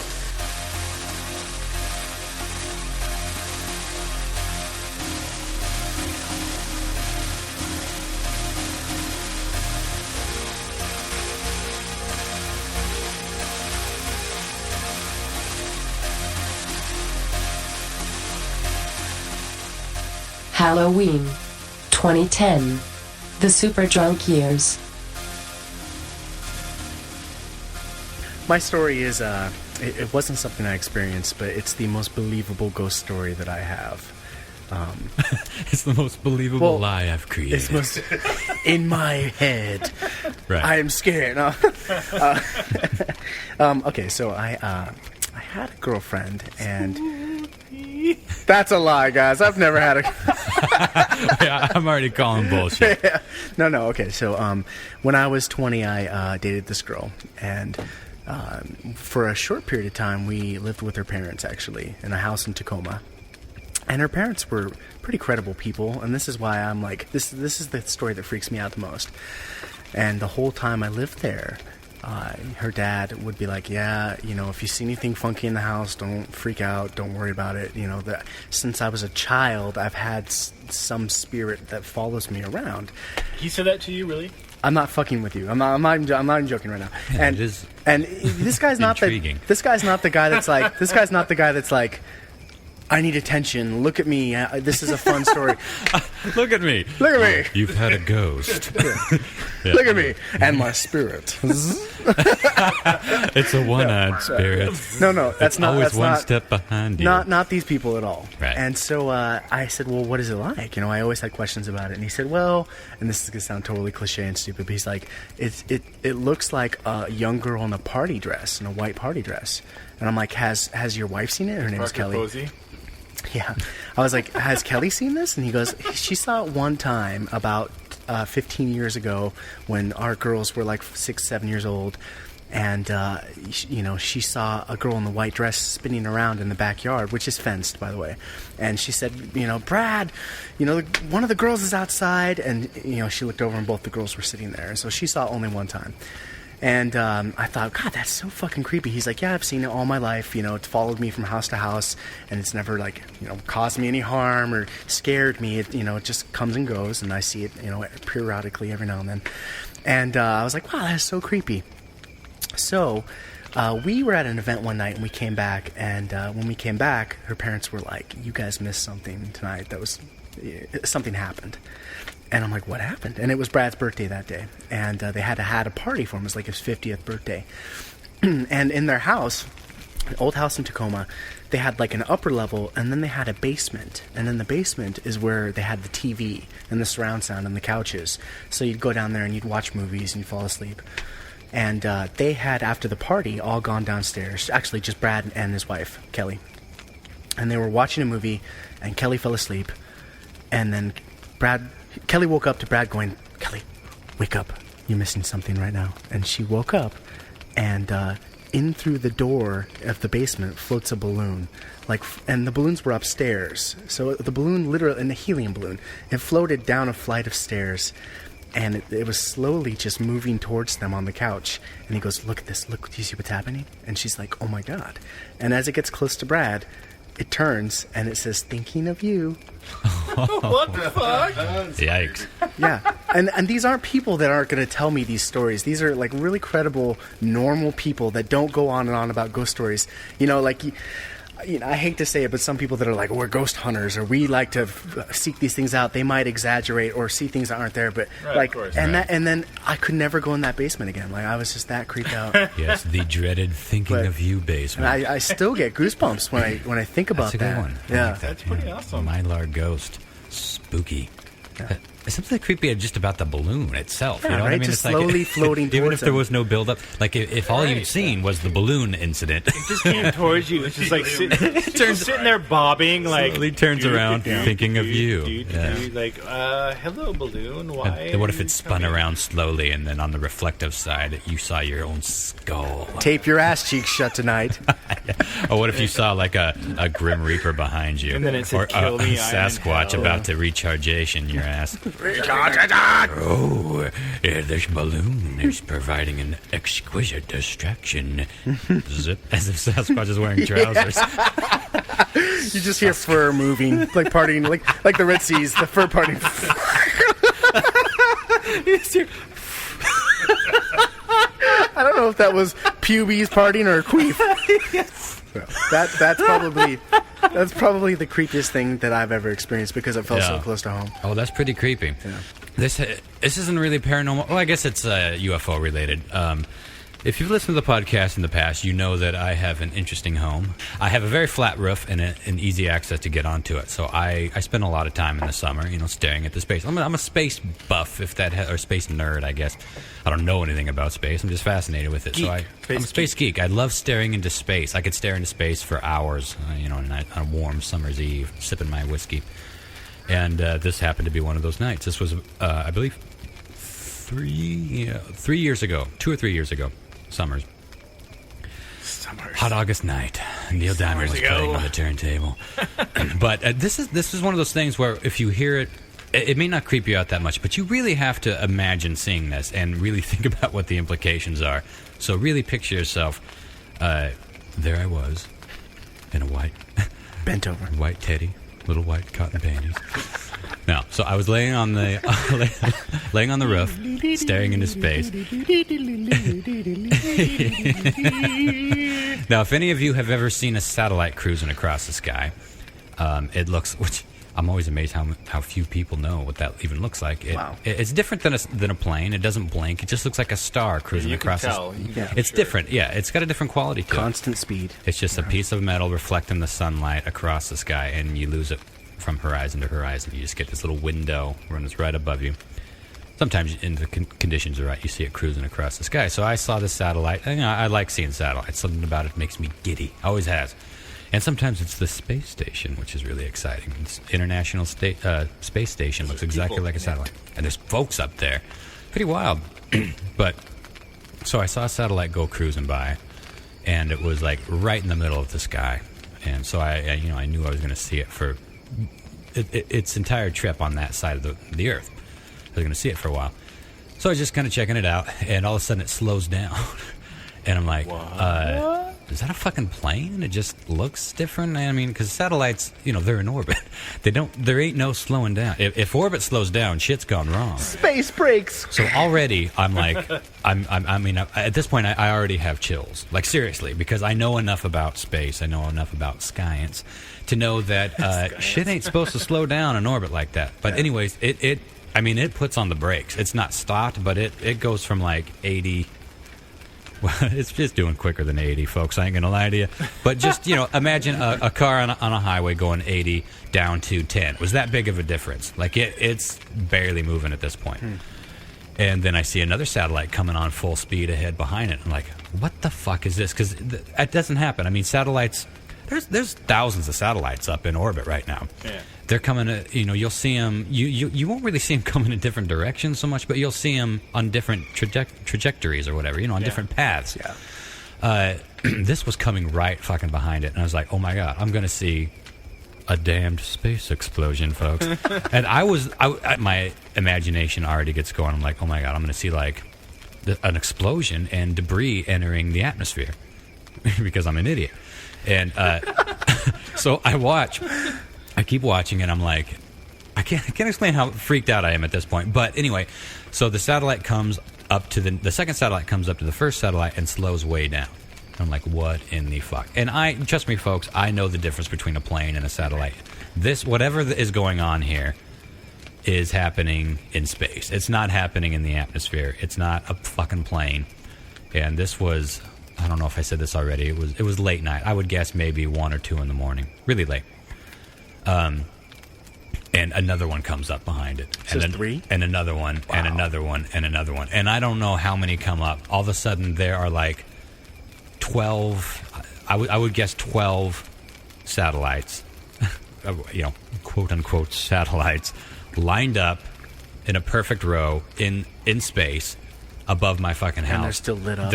Halloween 2010. The Super Drunk Years. My story is, it wasn't something I experienced, but it's the most believable ghost story that I have. It's the most believable lie I've created. It's most in my head. Right. I am scared. No. Okay, so I had a girlfriend, and that's a lie, guys. I've never had a. Yeah, I'm already calling bullshit. Yeah. No, okay. So when I was 20, I dated this girl, and for a short period of time, we lived with her parents, actually, in a house in Tacoma. And her parents were pretty credible people, and this is why I'm like, this is the story that freaks me out the most. And the whole time I lived there, her dad would be like, yeah, if you see anything funky in the house, don't freak out, don't worry about it. Since I was a child, I've had some spirit that follows me around. He said that to you, really? I'm not fucking with you. I'm not even joking right now. Yeah, and this guy's not intriguing. This guy's not the guy that's like, I need attention. Look at me. This is a fun story. Look at me. Look at me. You've had a ghost. Yeah. Look at me. And my spirit. It's a one-eyed spirit. No, that's not. Always that's one not, step behind you. Not these people at all. Right. And so I said, well, what is it like? I always had questions about it. And he said, well, and this is going to sound totally cliche and stupid, but he's like, it looks like a young girl in a party dress, in a white party dress. And I'm like, has your wife seen it? Her name is Kelly. Posey? Yeah. I was like, has Kelly seen this? And he goes, she saw it one time about 15 years ago when our girls were like 6-7 years old. And, she saw a girl in the white dress spinning around in the backyard, which is fenced, by the way. And she said, Brad, one of the girls is outside. And, she looked over and both the girls were sitting there. And so she saw it only one time. And I thought, God, that's so fucking creepy. He's like, yeah, I've seen it all my life. It's followed me from house to house, and it's never caused me any harm or scared me. It just comes and goes, and I see it periodically every now and then. And I was like, wow, that's so creepy. So we were at an event one night, and we came back. And when we came back, her parents were like, you guys missed something tonight. Something happened. And I'm like, what happened? And it was Brad's birthday that day. And they had a party for him. It was like his 50th birthday. And in their house, an old house in Tacoma, they had like an upper level, and then they had a basement. And in the basement is where they had the TV and the surround sound and the couches. So you'd go down there and you'd watch movies and you'd fall asleep. And they had, after the party, all gone downstairs. Actually, just Brad and his wife, Kelly. And they were watching a movie, and Kelly fell asleep. And then Kelly woke up to Brad going, Kelly, wake up. You're missing something right now. And she woke up, and in through the door of the basement floats a balloon. And the balloons were upstairs. So the balloon, literally, and a helium balloon, it floated down a flight of stairs. And it was slowly just moving towards them on the couch. And he goes, look at this. Look, do you see what's happening? And she's like, oh, my God. And as it gets close to Brad, it turns, and it says, thinking of you. What the fuck? Yikes. Yeah. And these aren't people that aren't going to tell me these stories. These are, like, really credible, normal people that don't go on and on about ghost stories. I hate to say it, but some people that are like, we're ghost hunters, or we like to seek these things out, they might exaggerate or see things that aren't there. But right, of course, and then I could never go in that basement again. Like, I was just that creeped out. Yes, the dreaded thinking of you basement. And I still get goosebumps when I think about That's a good that. one. Yeah, That's pretty awesome. Mylar ghost. Spooky. Yeah. There's something creepy just about the balloon itself. Yeah, you know what I right? mean? Just It's slowly floating even towards if there them. was no build-up. Like, if all you'd seen was the balloon incident. It just came towards you. It's just like sitting there bobbing, like Slowly turns around, thinking of you. Yeah. Like, hello, balloon. Why? Then what if are you it spun coming? around slowly, and then on the reflective side, you saw your own skull? Tape your ass cheeks shut tonight. Or what if you saw like a Grim Reaper behind you? And then it said, or "Kill a me, I am Sasquatch hell." about to rechargation your ass. Oh, this balloon is providing an exquisite distraction. Zip, as if Sasquatch is wearing trousers. You just hear fur moving, like partying, like the Red Seas, the fur party. You just hear- I don't know if that was pubes partying or queef. That's probably the creepiest thing that I've ever experienced because it felt so close to home. Oh, that's pretty creepy. Yeah. This isn't really paranormal. Well, I guess it's UFO related. If you've listened to the podcast in the past, you know that I have an interesting home. I have a very flat roof and an easy access to get onto it. So I spend a lot of time in the summer, staring at the space. I'm a space buff, or space nerd, I guess. I don't know anything about space. I'm just fascinated with it. Geek. So I'm a space geek. I love staring into space. I could stare into space for hours, on a warm summer's eve, sipping my whiskey. And this happened to be one of those nights. This was, I believe, 3 years ago, 2 or 3 years ago, Summers. Hot August night. Neil Diamond was playing on the turntable. But this is one of those things where if you hear it, it may not creep you out that much, but you really have to imagine seeing this and really think about what the implications are. So really picture yourself, there I was, in a white... Bent over. White teddy, little white cotton panties. No, so I was laying on the roof, staring into space. Now, if any of you have ever seen a satellite cruising across the sky, it looks... Which I'm always amazed how few people know what that even looks like. It's different than a plane. It doesn't blink. It just looks like a star cruising across the sky. It's different. Yeah, it's got a different quality to it. Constant speed. It's just a piece of metal reflecting the sunlight across the sky, and you lose it from horizon to horizon. You just get this little window runs right above you. Sometimes, in the conditions are right, you see it cruising across the sky. So I saw this satellite. I like seeing satellites. Something about it makes me giddy. Always has. And sometimes it's the space station, which is really exciting. It's International Space Station. Looks exactly like a satellite. And there's folks up there. Pretty wild. But, so I saw a satellite go cruising by, and it was like right in the middle of the sky. And so I knew I was going to see it for its entire trip on that side of the Earth. I was going to see it for a while. So I was just kind of checking it out, and all of a sudden it slows down. And I'm like, is that a fucking plane? It just looks different. I mean, because satellites, they're in orbit. There ain't no slowing down. If orbit slows down, shit's gone wrong. Space breaks. So already, I'm like, at this point, I already have chills. Like, seriously, because I know enough about space. I know enough about science to know that shit ain't supposed to slow down in orbit like that. But anyways, it puts on the brakes. It's not stopped, but it goes from like 80... Well, it's just doing quicker than 80, folks. I ain't going to lie to you. But just, imagine a car on a highway going 80 down to 10. Was that big of a difference? Like, it's barely moving at this point. And then I see another satellite coming on full speed ahead behind it. I'm like, what the fuck is this? Because that doesn't happen. I mean, satellites... There's thousands of satellites up in orbit right now. Yeah. They're coming, you'll see them, you won't really see them coming in different directions so much, but you'll see them on different trajectories or whatever, on different paths. Yeah. This was coming right fucking behind it, and I was like, oh my God, I'm going to see a damned space explosion, folks. And my imagination already gets going. I'm like, oh my God, I'm going to see like an explosion and debris entering the atmosphere because I'm an idiot. And so I keep watching, and I'm like, I can't explain how freaked out I am at this point. But anyway, so the satellite comes up to the second satellite comes up to the first satellite and slows way down. I'm like, what in the fuck? And trust me, folks, I know the difference between a plane and a satellite. Whatever is going on here is happening in space. It's not happening in the atmosphere. It's not a fucking plane. And this was... I don't know if I said this already. It was late night. I would guess maybe 1 or 2 in the morning. Really late. And another one comes up behind it. So and 3? And another one, wow. And another one, and another one. And I don't know how many come up. All of a sudden, there are like 12, I would guess 12 satellites, quote-unquote satellites, lined up in a perfect row in space above my fucking house. And they're still lit up.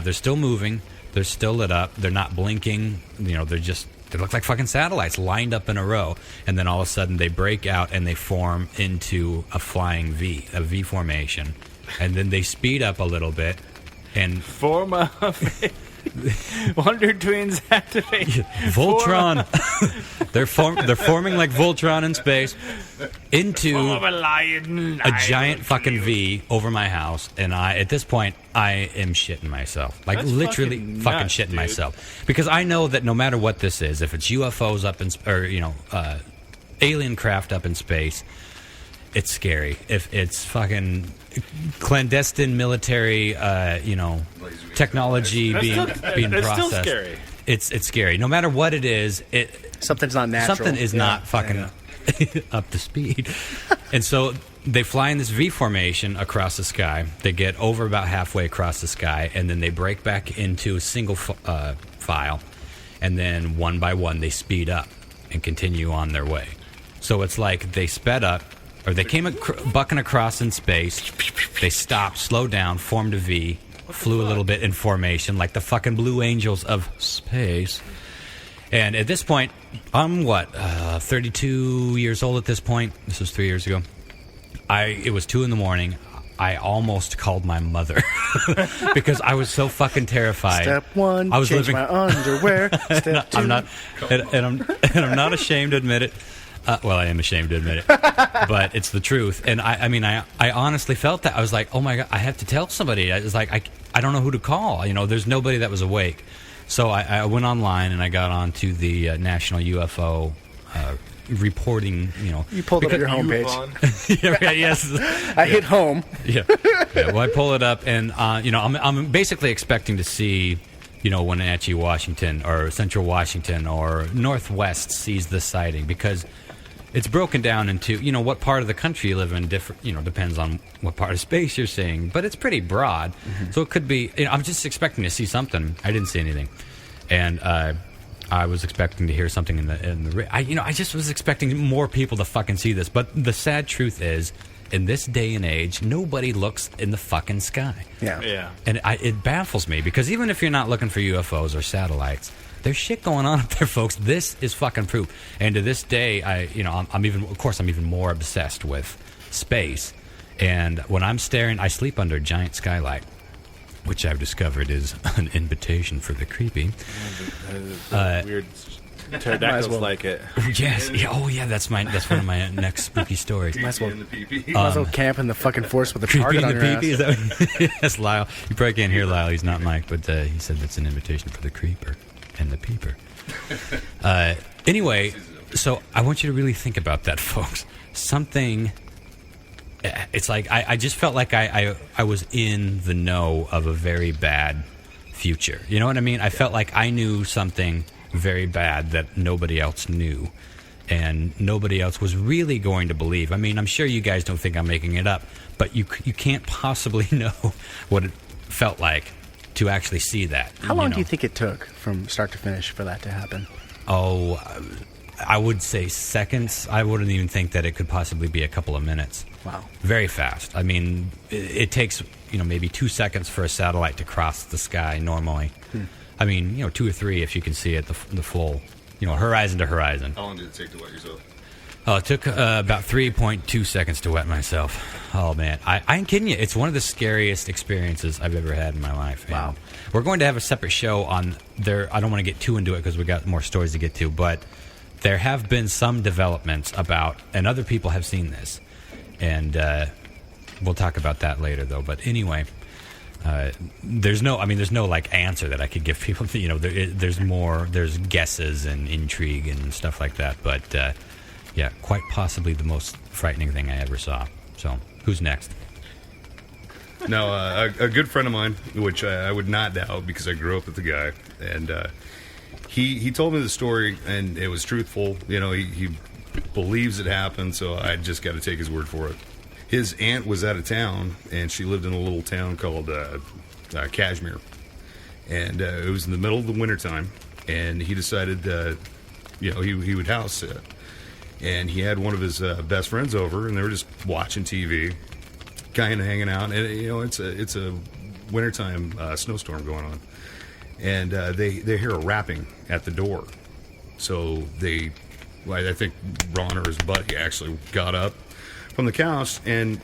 They're still moving. They're still lit up. They're not blinking. They look like fucking satellites lined up in a row. And then all of a sudden they break out and they form into a flying V, a V formation. And then they speed up a little bit and form a Wonder Twins activate. Voltron. They're forming like Voltron in space into a giant fucking V over my house, and at this point I am shitting myself. Like, that's literally fucking shitting dude. Myself. Because I know that no matter what this is, if it's UFOs up in alien craft up in space, it's scary. If it's fucking clandestine military, technology being processed, still scary. It's scary. No matter what it is, something's not natural. Something is not fucking up to speed. And so they fly in this V formation across the sky. They get over about halfway across the sky, and then they break back into a single file, and then one by one they speed up and continue on their way. So it's like they sped up, or they came bucking across in space. They stopped, slowed down, formed a V, flew a little bit in formation, like the fucking Blue Angels of space. And at this point, I'm 32 years old at this point. This was 3 years ago. It was 2 a.m. I almost called my mother because I was so fucking terrified. Step 1, I was change living my underwear. Step 2. I'm not, and I'm not ashamed to admit it. Well, I am ashamed to admit it, but it's the truth. And I honestly felt that. I was like, oh my God, I have to tell somebody. I was like, I don't know who to call. There's nobody that was awake. So I went online and I got onto the National UFO reporting. You pulled up your homepage. Yes. I hit home. Yeah. Well, I pull it up, and I'm basically expecting to see, Wenatchee, Washington, or Central Washington, or Northwest sees this sighting, because it's broken down into, what part of the country you live in, depends on what part of space you're seeing, but it's pretty broad. Mm-hmm. So it could be, I'm just expecting to see something. I didn't see anything. And I was expecting to hear something I just was expecting more people to fucking see this. But the sad truth is, in this day and age, nobody looks in the fucking sky. Yeah. And it baffles me, because even if you're not looking for UFOs or satellites, there's shit going on up there, folks. This is fucking proof. And to this day, I'm even more obsessed with space. And when I'm staring, I sleep under a giant skylight, which I've discovered is an invitation for the creepy. Weird pterodactyls like it. Yes. Yeah, oh, yeah. That's one of my next spooky stories. Might as well camp in the fucking forest with a target on your ass. Is that yes, Lyle. You probably can't hear Lyle. He's not Mike, but he said that's an invitation for the creeper and the peeper. Anyway, so I want you to really think about that, folks. Something. It's like I just felt like I was in the know of a very bad future. You know what I mean? I felt like I knew something very bad that nobody else knew, and nobody else was really going to believe. I mean, I'm sure you guys don't think I'm making it up, but you can't possibly know what it felt like to actually see that. How long do you think it took from start to finish for that to happen? Oh, I would say seconds. I wouldn't even think that it could possibly be a couple of minutes. Wow. Very fast. I mean, it takes, maybe 2 seconds for a satellite to cross the sky normally. I mean, 2 or 3 if you can see it, the full, horizon to horizon. How long did it take to wet yourself? Oh, it took about 3.2 seconds to wet myself. Oh, man. I ain't kidding you. It's one of the scariest experiences I've ever had in my life. And wow. We're going to have a separate show on there. I don't want to get too into it because we got more stories to get to, but there have been some developments about, and other people have seen this, and we'll talk about that later, though. But anyway, there's no like answer that I could give people. There's guesses and intrigue and stuff like that. But yeah, quite possibly the most frightening thing I ever saw. So who's next? No, a good friend of mine, which I would not doubt because I grew up with the guy, and he told me the story, and it was truthful. He believes it happened, so I just got to take his word for it. His aunt was out of town, and she lived in a little town called Kashmir, and it was in the middle of the wintertime, and he decided he would house sit, and he had one of his best friends over, and they were just watching TV, kind of hanging out, and it's a wintertime snowstorm going on, and they hear a rapping at the door, so I think Ron or his buddy actually got up from the couch and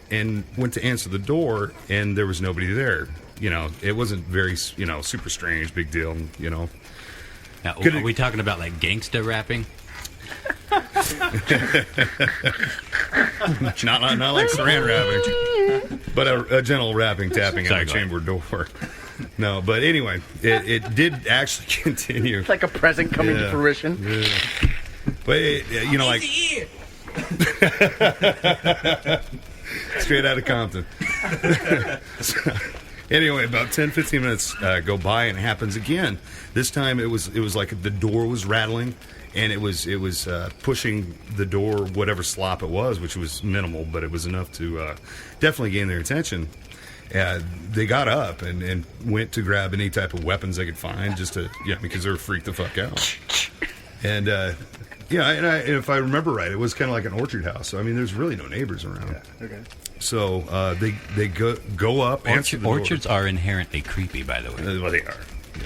went to answer the door, and there was nobody there. It wasn't very super strange, big deal. Now, are we talking about like gangsta rapping? not like saran wrapping, but a gentle rapping, tapping at the chamber door. No, but anyway, it did actually continue. It's like a present coming to fruition. Yeah. But like straight out of Compton. So, anyway, about 10-15 minutes go by, and it happens again. This time it was like the door was rattling, and it was pushing the door, whatever slop it was, which was minimal, but it was enough to definitely gain their attention. They got up and went to grab any type of weapons they could find, just to because they were freaked the fuck out. And Yeah, and if I remember right, it was kind of like an orchard house. So I mean, there's really no neighbors around. Yeah. Okay. So they go up. Answer the door. Orchards are inherently creepy, by the way. Well, they are. Yeah.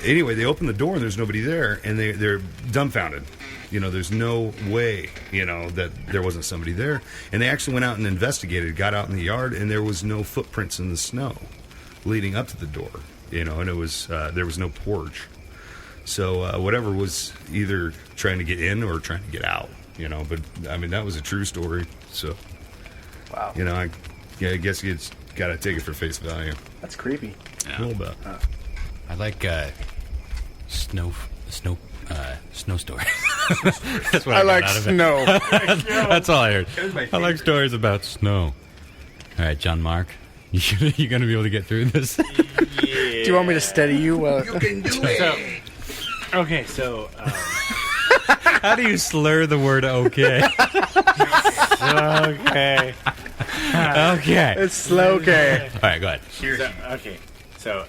Anyway, they open the door and there's nobody there, and they're dumbfounded. There's no way, that there wasn't somebody there. And they actually went out and investigated, got out in the yard, and there was no footprints in the snow leading up to the door. And it was there was no porch. So whatever was either trying to get in or trying to get out, But I mean, that was a true story. So, wow. I guess you got to take it for face value. That's creepy. Yeah. A little bit. I like snow stories. That's what I like got out of snow. it. That's all I heard. I like stories about snow. All right, John Mark, you going to be able to get through this? Do you want me to steady you? You can do it. Okay, so How do you slur the word okay? okay. Okay. It's slow. Okay. All right, go ahead. Okay, so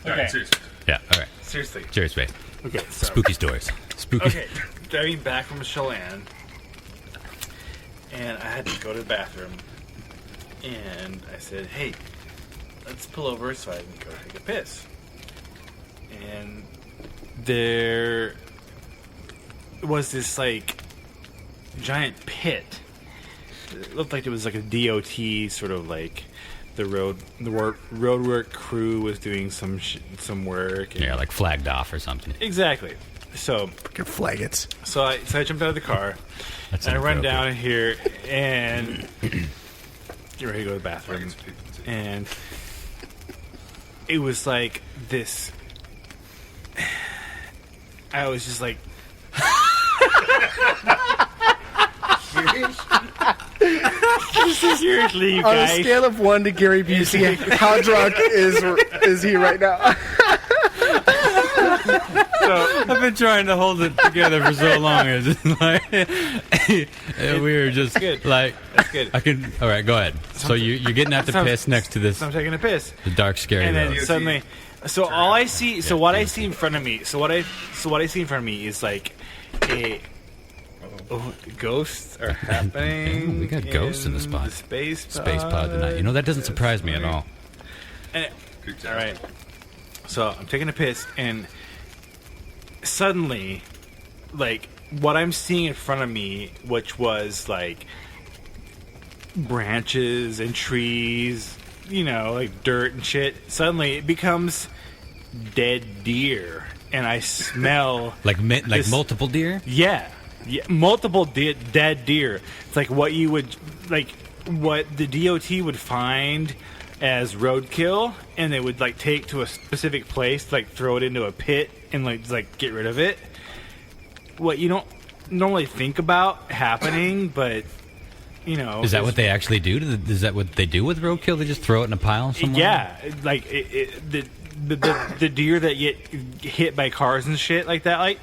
okay. Seriously. Yeah, all right. Seriously. Cheers, babe. Okay, so Spooky stories. Spooky. okay, driving back from Chelan, and I had to go to the bathroom, and I said, "Hey, let's pull over so I can go take a piss." And there was this like giant pit. It looked like it was like a DOT sort of like the road work crew was doing some work. And Yeah, like flagged off or something. exactly. So Flag it. So I jumped out of the car, That's and I run inappropriate. down here, and get ready to go to the bathroom. And it was like this. I was just like, seriously, you On a guys. scale of 1 to Gary Busey, how drunk is he right now? I've been trying to hold it together for so long. It's just like we were just good. like, That's good. I can. All right, go ahead. So you're getting out to Sounds- piss next to this So I'm taking a piss. the dark, scary And then road. suddenly, so all I see, so what I see in front of me, so what I see in front of me is like a ghosts are happening. Yeah, we got ghosts in the spot. Space pod tonight. You know, that doesn't surprise me at all. And all right, so I'm taking a piss, and suddenly, like what I'm seeing in front of me, which was like branches and trees, like dirt and shit. Suddenly, it becomes dead deer, and I smell Like this- multiple deer. yeah, multiple dead deer. It's like what you would what the DOT would find as roadkill, and they would like take to a specific place, like throw it into a pit and like get rid of it. What you don't normally think about happening, but Is that what they actually do? Is that what they do with roadkill? They just throw it in a pile somewhere? Yeah, like the deer that get hit by cars and shit like that, like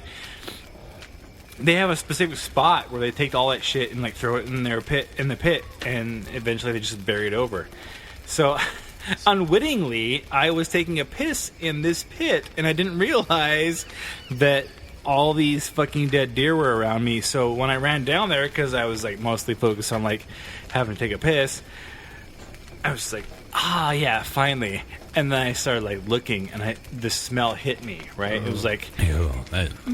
they have a specific spot where they take all that shit and like throw it in the pit, and eventually they just bury it over. So, unwittingly, I was taking a piss in this pit, and I didn't realize that all these fucking dead deer were around me. So when I ran down there, because I was like mostly focused on like having to take a piss, I was like, yeah, finally. And then I started like looking, and the smell hit me. Right, it was like, Ew,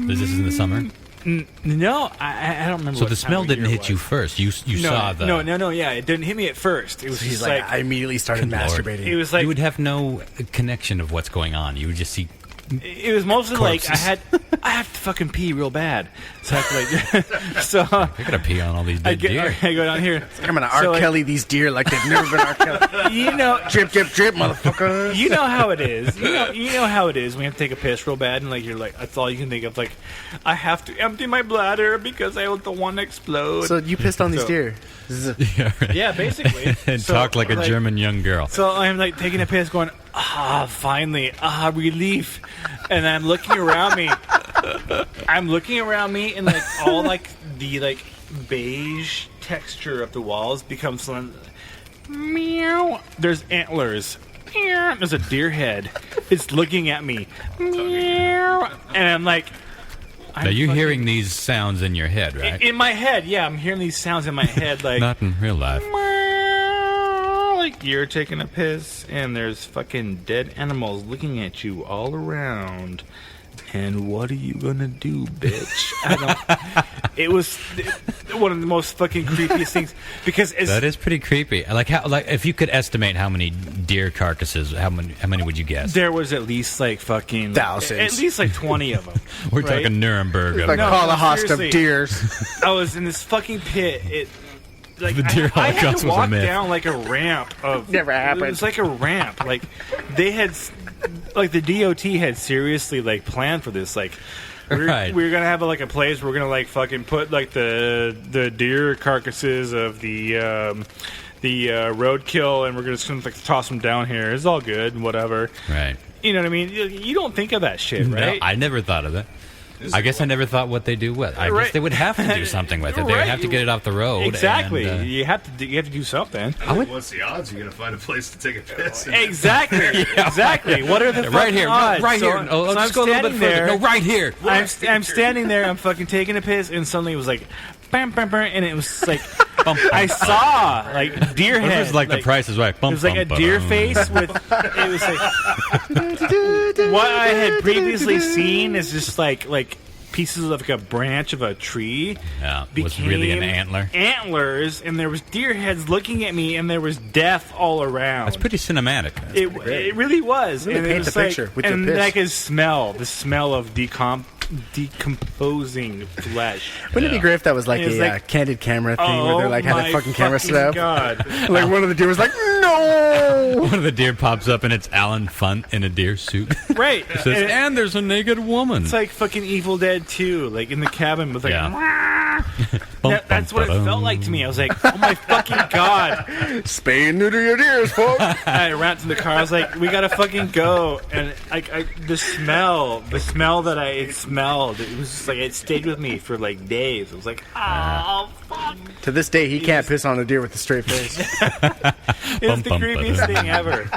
is this in the summer? no, I don't remember. So what the time smell of didn't year hit it you was. first. You saw the. No. Yeah, it didn't hit me at first. It was He's just like, I immediately started Good Lord. masturbating. it was like You would have no connection of what's going on. You would just see. it was mostly like corpses. I have to fucking pee real bad. So I have to like so I gotta pee on all these dead deer. I go down here. I'm gonna R. So, like, Kelly these deer like they've never been R. Kelly. Drip, drip, drip, motherfucker. You know how it is. You know how it is when you have to take a piss real bad, and like you're like that's all you can think of. Like I have to empty my bladder because I don't want to explode. So you pissed on these So- deer. Yeah, right. yeah, basically. And So, talk like a like, German young girl. So I'm like taking a piss, going, finally, relief. And I'm looking around me. And like all like the like beige texture of the walls becomes meow. There's antlers. Meow. There's a deer head. It's looking at me. Meow. And I'm like, now you're hearing these sounds in your head, right? In my head, yeah, I'm hearing these sounds in my head, like not in real life. Like you're taking a piss, and there's fucking dead animals looking at you all around. And what are you gonna do, bitch? It was one of the most fucking creepiest things because that is pretty creepy. Like if you could estimate how many deer carcasses, how many would you guess? There was at least like fucking thousands, at least like 20 of them. We're talking Nuremberg. Like Holocaust of deers. I was in this fucking pit. Like the deer I had Holocaust to was a walk myth. down like a ramp of never happened. It was like a ramp. Like they had, like the DOT had seriously like planned for this. Like we were gonna have like a place where we're gonna like fucking put like the deer carcasses of the roadkill, and we're just gonna like toss them down here. It's all good and whatever. Right. You know what I mean? You don't think of that shit, right? No, I never thought of that. I guess I never thought what they do with. I guess they would have to do something with it. They would have to get it off the road. Exactly. And, you have to do something. What's the odds you're going to find a place to take a piss? Exactly. Exactly. What are the right here? odds? Right here. So let's go a little bit further. No, right here. I'm standing there. I'm fucking taking a piss, and suddenly it was like, bam, bam, bam, and it was like, I saw like deer head. It was like The Price is Right. It was like a deer face with. It was like what I had previously seen is just like pieces of like a branch of a tree. Yeah, was really an antler. Antlers, and there was deer heads looking at me, and there was death all around. That's pretty cinematic. It really was. Really and paint it was the picture with your and piss. I could smell the smell of decomposing flesh. Wouldn't it be great if that was like It's a like, candid camera thing where they like had a fucking camera set up? God. Like one of the deer was like, no! One of the deer pops up and it's Alan Funt in a deer suit. Right. Says, and there's a naked woman. It's like fucking Evil Dead 2, like in the cabin with like, that's what it felt like to me. I was like, oh my fucking God. Spay and neuter your deers, folks. I ran to the car. I was like, we gotta fucking go. And the smell that I had smelled, it was just like, it stayed with me for like days. It was like, oh, fuck. To this day, he can't piss on a deer with a straight face. It's the creepiest thing ever.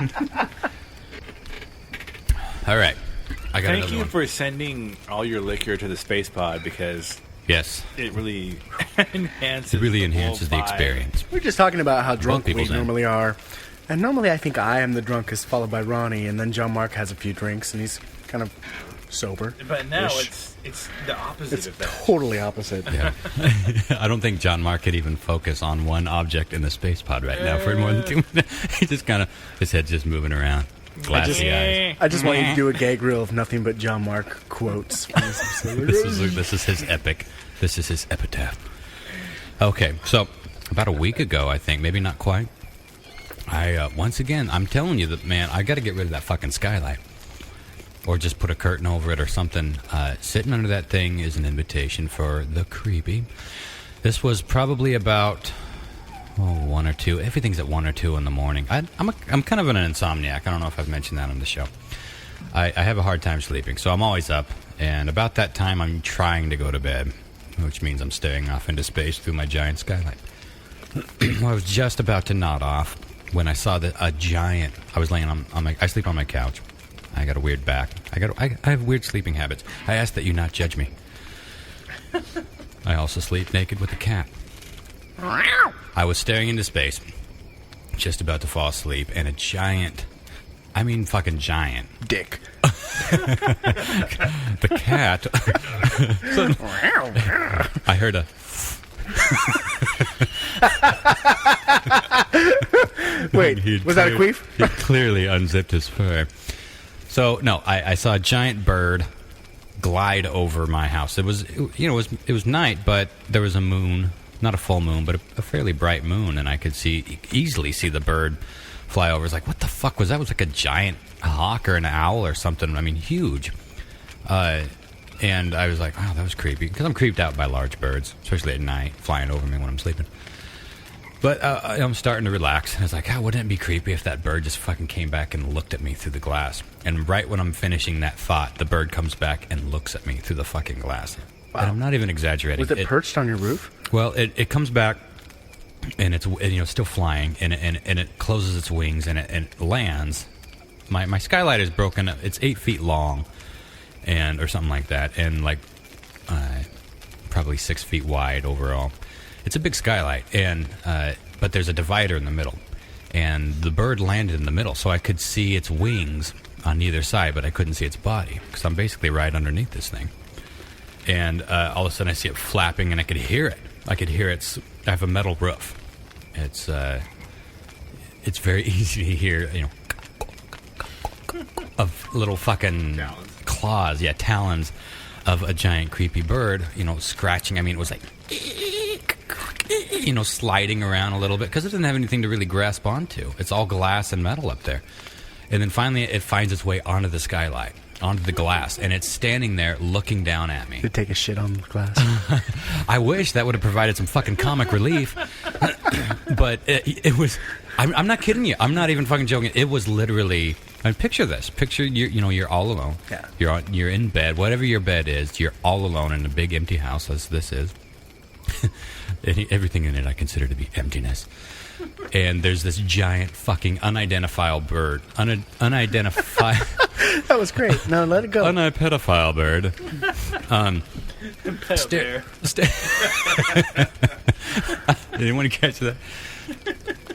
All right. Thank you for sending all your liquor to the space pod because yes, it really enhances. the experience. We're just talking about how drunk we people normally are, and normally I think I am the drunkest, followed by Ronnie, and then John Mark has a few drinks, and he's kind of sober. But now it's the opposite of that. Totally opposite. Yeah. I don't think John Mark could even focus on one object in the space pod right now for more than 2 minutes. He just kind of, his head's just moving around. Glassy eyes. I just want you to do a gag reel of nothing but John Mark quotes. This is his epic. This is his epitaph. Okay, so about a week ago, I think, maybe not quite, once again, I'm telling you that, man, I got to get rid of that fucking skylight. Or just put a curtain over it or something. Sitting under that thing is an invitation for the creepy. This was probably about 1 or 2. Everything's at 1 or 2 in the morning. I'm kind of an insomniac. I don't know if I've mentioned that on the show. I have a hard time sleeping, so I'm always up. And about that time, I'm trying to go to bed, which means I'm staring off into space through my giant skylight. Well, I was just about to nod off when I saw a giant. I was laying on my. I sleep on my couch. I got a weird back. I have weird sleeping habits. I ask that you not judge me. I also sleep naked with a cat. I was staring into space, just about to fall asleep, and a giant, I mean fucking giant, dick. The cat. I heard a. Wait, was that a queef? He clearly unzipped his fur. So no, I saw a giant bird glide over my house. It was, it was night, but there was a moon, not a full moon, but a fairly bright moon, and I could easily see the bird fly over. It's like, what the fuck was that? It was like a giant hawk or an owl or something. I mean, huge. And I was like, wow, that was creepy, because I'm creeped out by large birds, especially at night, flying over me when I'm sleeping. But I'm starting to relax. I was like, wouldn't it be creepy if that bird just fucking came back and looked at me through the glass? And right when I'm finishing that thought, the bird comes back and looks at me through the fucking glass. And I'm not even exaggerating. Was it perched on your roof? Well, it comes back, and it's still flying, and it closes its wings, and it lands. My skylight is broken. It's 8 feet long, or something like that, and like probably 6 feet wide overall. It's a big skylight, and but there's a divider in the middle, and the bird landed in the middle, so I could see its wings on either side, but I couldn't see its body because I'm basically right underneath this thing. And all of a sudden, I see it flapping, and I could hear it. I have a metal roof. It's very easy to hear, of little fucking claws, talons of a giant creepy bird, scratching. I mean, it was like, sliding around a little bit because it doesn't have anything to really grasp onto. It's all glass and metal up there. And then finally, it finds its way onto the skylight, onto the glass, and it's standing there looking down at me. To take a shit on the glass. I wish that would have provided some fucking comic relief. But it was... I'm not kidding you. I'm not even fucking joking. It was literally... I mean, picture this. Picture you're all alone. Yeah. You're in bed. Whatever your bed is, you're all alone in a big empty house, as this is. Everything in it I consider to be emptiness. And there's this giant fucking unidentifiable bird. Unidentified... That was great. No, let it go. Unpedophile bird. Anyone catch that?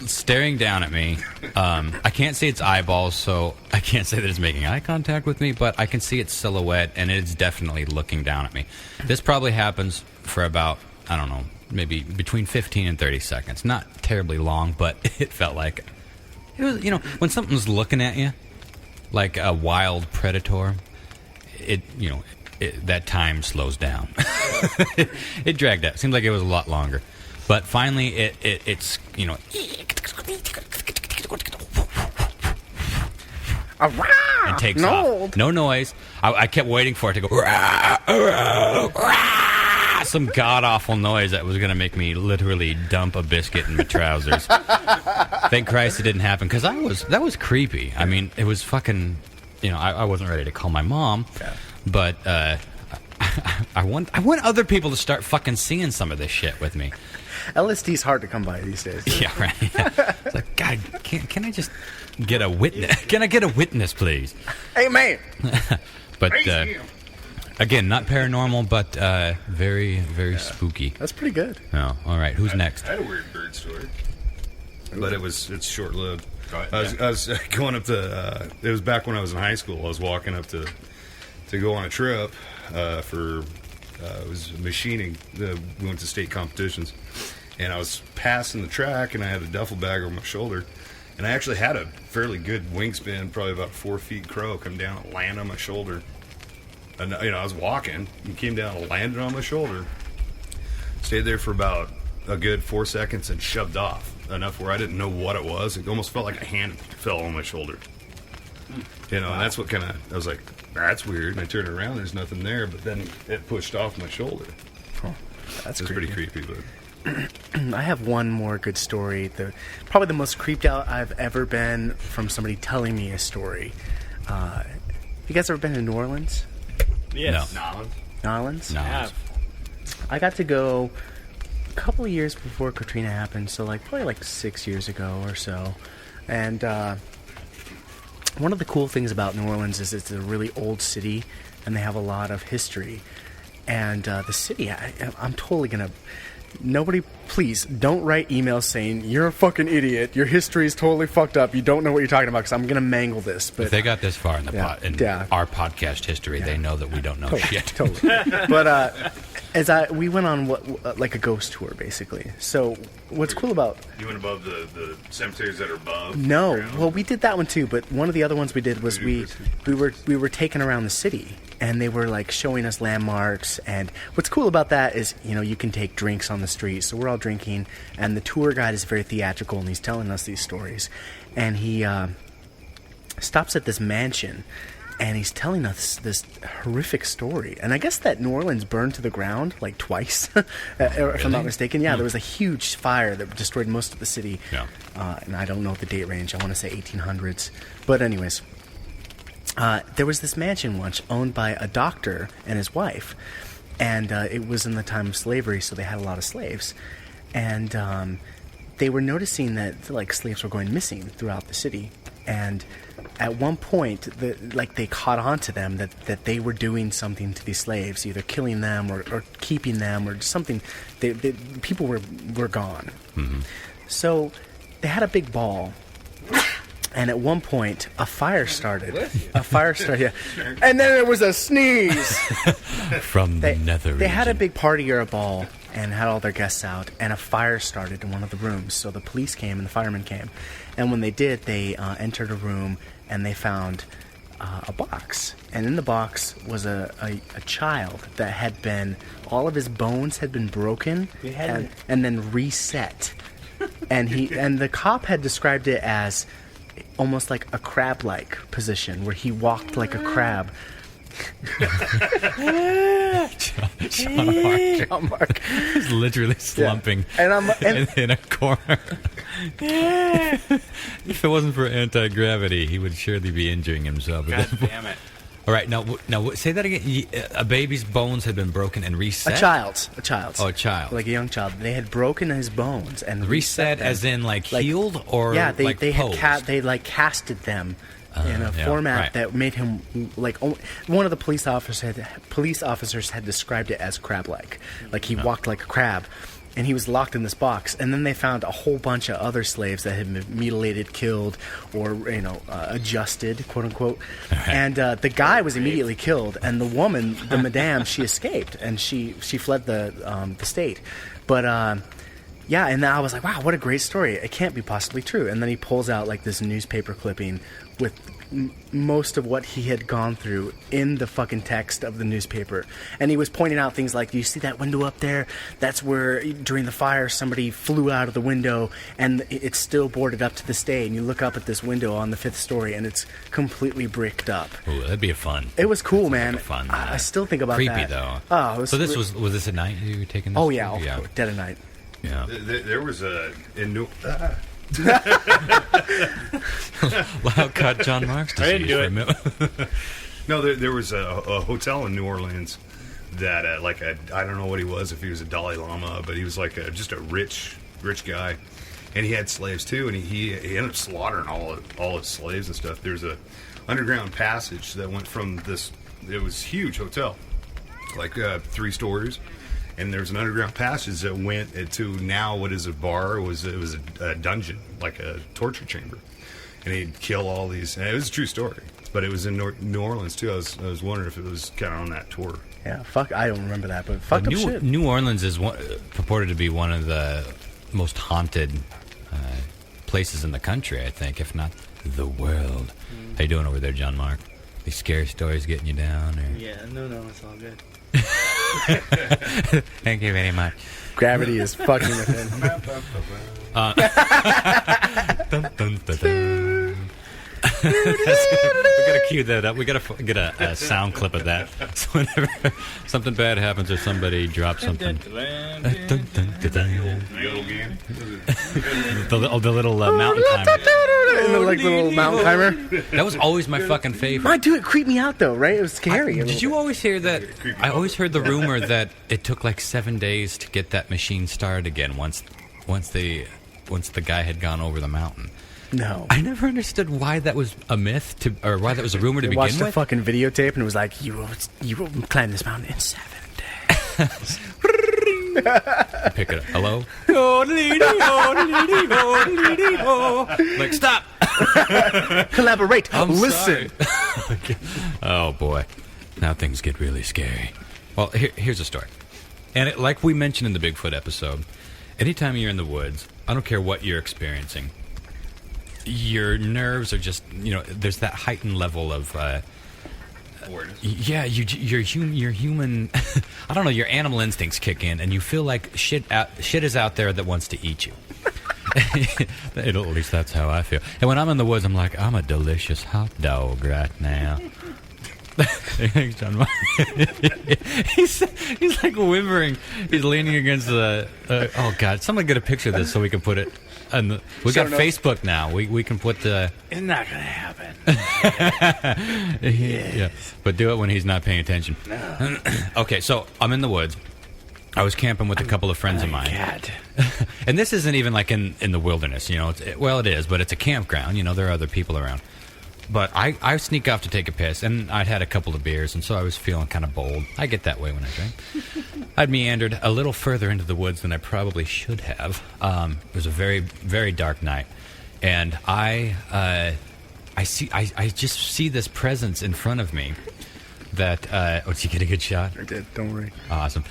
Staring down at me. I can't see its eyeballs, so I can't say that it's making eye contact with me, but I can see its silhouette, and it's definitely looking down at me. This probably happens for about, I don't know, maybe between 15 and 30 seconds. Not terribly long, but it felt like it was, when something's looking at you, like a wild predator, that time slows down. It dragged out. Seems like it was a lot longer. But finally, it's and takes off. No noise. I kept waiting for it to go some god-awful noise that was going to make me literally dump a biscuit in my trousers. Thank Christ it didn't happen, because that was creepy. I mean, it was fucking... I wasn't ready to call my mom, but I want other people to start fucking seeing some of this shit with me. LSD's hard to come by these days. Yeah, right. Yeah. It's like, God, can I just get a witness? Can I get a witness, please? Hey, man. But again, not paranormal, but very, very spooky. That's pretty good. Oh, all right. Who's next? I had a weird bird story, but it's short lived. I was going up to. It was back when I was in high school. I was walking up to go on a trip for. It was machining. We went to state competitions, and I was passing the track, and I had a duffel bag over my shoulder, and I actually had a fairly good wingspan, probably about 4 feet crow, come down and land on my shoulder. And I was walking, and came down and landed on my shoulder. Stayed there for about a good 4 seconds and shoved off enough where I didn't know what it was. It almost felt like a hand fell on my shoulder. And that's what kind of, I was like, that's weird. And I turned around, there's nothing there, but then it pushed off my shoulder. Oh, that's pretty creepy. But I have one more good story. Probably the most creeped out I've ever been from somebody telling me a story. You guys ever been to New Orleans? Yes. No. New Orleans? No. I have. I got to go a couple of years before Katrina happened, so probably 6 years ago or so. And one of the cool things about New Orleans is it's a really old city, and they have a lot of history. And the city, I'm totally going to... Nobody, please, don't write emails saying, you're a fucking idiot, your history is totally fucked up, you don't know what you're talking about, because I'm going to mangle this. But if they got this far in our podcast history, they know that we don't know shit. Totally. But we went on a ghost tour, basically. So what's cool about... You went above the cemeteries that are above? No. Well, we did that one too, but one of the other ones we did was we were taken around the city, and they were showing us landmarks. And what's cool about that is, you can take drinks on the street. So we're all drinking, and the tour guide is very theatrical, and he's telling us these stories. And he stops at this mansion, and he's telling us this horrific story. And I guess that New Orleans burned to the ground twice, if I'm not mistaken. Yeah, there was a huge fire that destroyed most of the city. Yeah. And I don't know the date range. I want to say 1800s. But anyways, there was this mansion once owned by a doctor and his wife. And it was in the time of slavery, so they had a lot of slaves. And they were noticing that like slaves were going missing throughout the city. And at one point, they caught on to them that they were doing something to these slaves, either killing them or keeping them or something. People were gone. Mm-hmm. So they had a big ball. And at one point, a fire started. Yeah. And then there was a sneeze. From the nether They had a region. big party or a ball and had all their guests out, and a fire started in one of the rooms. So the police came and the firemen came. And when they did, they entered a room and they found a box. And in the box was a child that had been, all of his bones had been broken and then reset. And the cop had described it as almost like a crab-like position where he walked like a crab. John Mark is literally slumping in a corner. If it wasn't for anti-gravity, he would surely be injuring himself. God damn it. All right, now say that again. A baby's bones had been broken and reset? A child's. Oh, a child. Like a young child. They had broken his bones and reset them. as in like healed or yeah, they posed? had casted them in a format that made him like one of the police officers had described it as crab-like. Like he walked like a crab. And he was locked in this box. And then they found a whole bunch of other slaves that had been mutilated, killed, or adjusted, quote unquote. Right. And the guy was immediately killed, and the woman, the madame, she escaped and she fled the state. But yeah, and then I was like, wow, what a great story! It can't be possibly true. And then he pulls out like this newspaper clipping with most of what he had gone through in the fucking text of the newspaper. And he was pointing out things like, do you see that window up there? That's where during the fire somebody flew out of the window and it's still boarded up to this day. And you look up at this window on the 5th story and it's completely bricked up. Ooh, that'd be fun. It was cool, man. Like fun. I still think about creepy, that. though. Oh, it was so this was this at night you were taking this? Oh yeah, dead at night. Yeah. There was Loud cut John Mark's disease. I didn't do it. No, there was a hotel in New Orleans that I don't know what he was, if he was a Dalai Lama, but he was like just a rich guy, and he had slaves too, and he ended up slaughtering all his slaves and stuff. There's a underground passage that went from this. It was a huge hotel, like 3 stories. And there was an underground passage that went to now what is a bar. It was a dungeon, like a torture chamber. And he'd kill all these. And it was a true story. But it was in New Orleans, too. I was wondering if it was kind of on that tour. Yeah, fuck, I don't remember that, but fuck up shit. New Orleans is purported to be one of the most haunted places in the country, I think, if not the world. How you doing over there, John Mark? These scary stories getting you down? Or? Yeah, no, it's all good. Thank you very much. Gravity is fucking with him. Dun, dun, dun, dun. We gotta cue that up. We gotta get a sound clip of that. So whenever something bad happens or somebody drops something, the little mountain timer. Little mountain timer. That was always my fucking favorite. My dude, it creeped me out though, right? It was scary. Did you always hear that? I always heard the rumor that it took like 7 days to get that machine started again. Once the guy had gone over the mountain. No. I never understood why that was a myth or why that was a rumor to begin watched with. the fucking videotape and it was like, you will climb this mountain in 7 days. Pick it up. Hello? Like, stop! Collaborate. I'm Listen. sorry. Oh, boy. Now things get really scary. Well, here's a story. And like we mentioned in the Bigfoot episode, anytime you're in the woods, I don't care what you're experiencing, your nerves are just, there's that heightened level of Awareness. Yeah, your human, I don't know, your animal instincts kick in, and you feel like shit is out there that wants to eat you. At least that's how I feel. And when I'm in the woods, I'm like, I'm a delicious hot dog right now. Thanks, John. He's like whimpering. He's leaning against the. Oh God! Someone get a picture of this so we can put it. And we got Facebook now. We can put the. It's not gonna happen. Yeah, but do it when he's not paying attention. No. Okay, so I'm in the woods. I was camping with a couple of friends of mine. Cat. And this isn't even like in the wilderness, you know. It is, but it's a campground. You know, there are other people around. But I sneak off to take a piss, and I'd had a couple of beers, and so I was feeling kind of bold. I get that way when I drink. I'd meandered a little further into the woods than I probably should have. It was a very, very dark night, and I just see this presence in front of me. That did you get a good shot? I did. Don't worry. Awesome.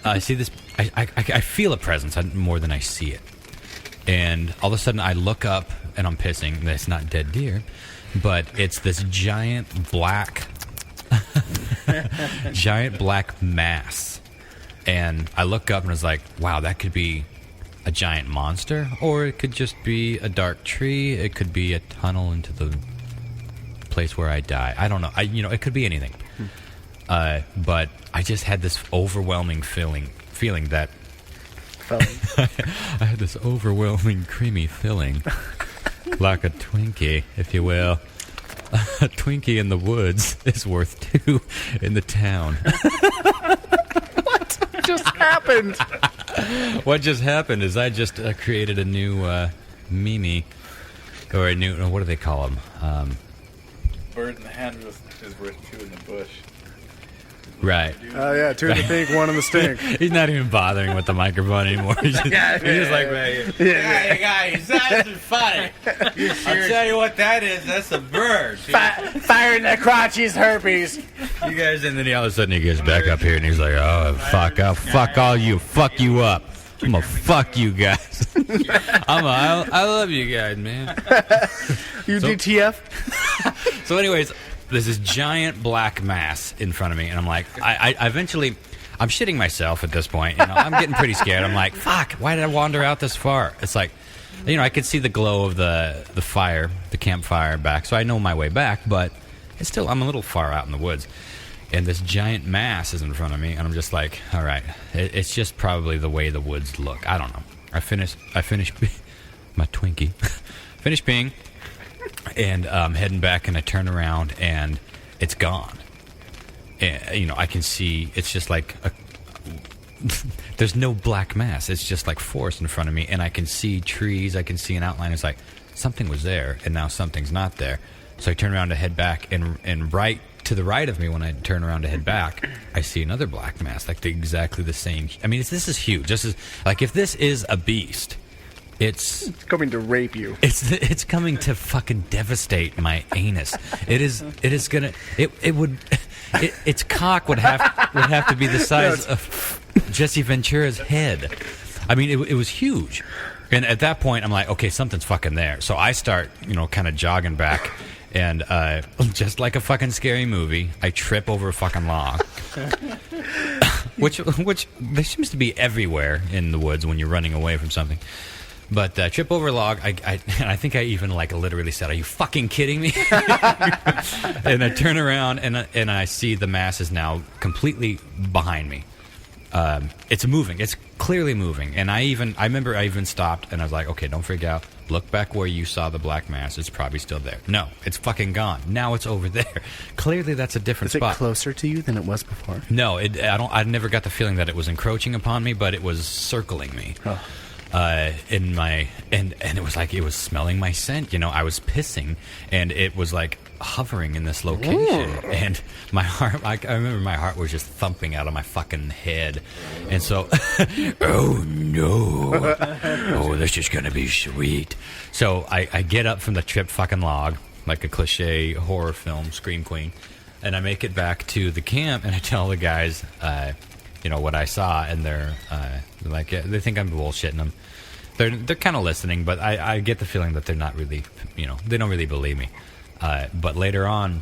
I see this. I feel a presence more than I see it, and all of a sudden I look up and I'm pissing. And it's not dead deer, but it's this giant black mass. And I look up and it's like, wow, that could be a giant monster, or it could just be a dark tree. It could be a tunnel into the place where I die. I don't know. It could be anything. But I just had this overwhelming feeling that I had this overwhelming creamy feeling, like a Twinkie, if you will. A Twinkie in the woods is worth 2 in the town. What just happened? What just happened is I just created a new meme, or a new, what do they call them? Bird in the hand is worth 2 in the bush. Right. Oh, yeah, 2 in the pink, 1 in the stink. He's not even bothering with the microphone anymore. He's just like, right here. Hey, guys, that's funny. I'll tell you what that is. That's a bird. Fire in the crotch, he's herpes. You guys, and then all of a sudden he gets back up here and he's like, oh, fuck, I'll fuck all you, fuck you up. I'm gonna fuck you guys. I love you guys, man. You DTF? So anyways, there's this giant black mass in front of me, and I'm like, I eventually, I'm shitting myself at this point. You know, I'm getting pretty scared. I'm like, fuck, why did I wander out this far? It's like, you know, I could see the glow of the fire, the campfire back, so I know my way back, but it's still, I'm a little far out in the woods. And this giant mass is in front of me, and I'm just like, all right, it's just probably the way the woods look. I don't know. I finished my Twinkie. Finished peeing, and I'm heading back, and I turn around, and it's gone. And, you know, I can see, it's just like, there's no black mass. It's just like forest in front of me, and I can see trees. I can see an outline. It's like something was there, and now something's not there. So I turn around to head back, and right to the right of me, when I turn around to head back, I see another black mass, like exactly the same. I mean, this is huge. This is like, if this is a beast, it's coming to rape you. It's coming to fucking devastate my anus. Its cock would have to be the size of Jesse Ventura's head. I mean, it was huge. And at that point, I'm like, okay, something's fucking there. So I start, you know, kind of jogging back. And just like a fucking scary movie, I trip over a fucking log, which there seems to be everywhere in the woods when you're running away from something. But trip over a log, and I think I even like literally said, "Are you fucking kidding me?" And I turn around and I see the mass is now completely behind me. It's moving. It's clearly moving. And I remember I even stopped and I was like, okay, don't freak out. Look back where you saw the black mass. It's probably still there. No, it's fucking gone. Now it's over there. Clearly that's a different spot. Is it closer to you than it was before? No, I never got the feeling that it was encroaching upon me, but it was circling me. Oh. In my and it was like it was smelling my scent. You know, I was pissing and it was like hovering in this location. And my heart, I remember my heart was just thumping out of my fucking head. And so, oh no, oh, this is gonna be sweet. So I get up from the tripped fucking log like a cliche horror film scream queen, and I make it back to the camp and I tell the guys, you know, what I saw, and they're like, they think I'm bullshitting them. They're kind of listening, but I get the feeling that they're not really, you know, they don't really believe me. But later on,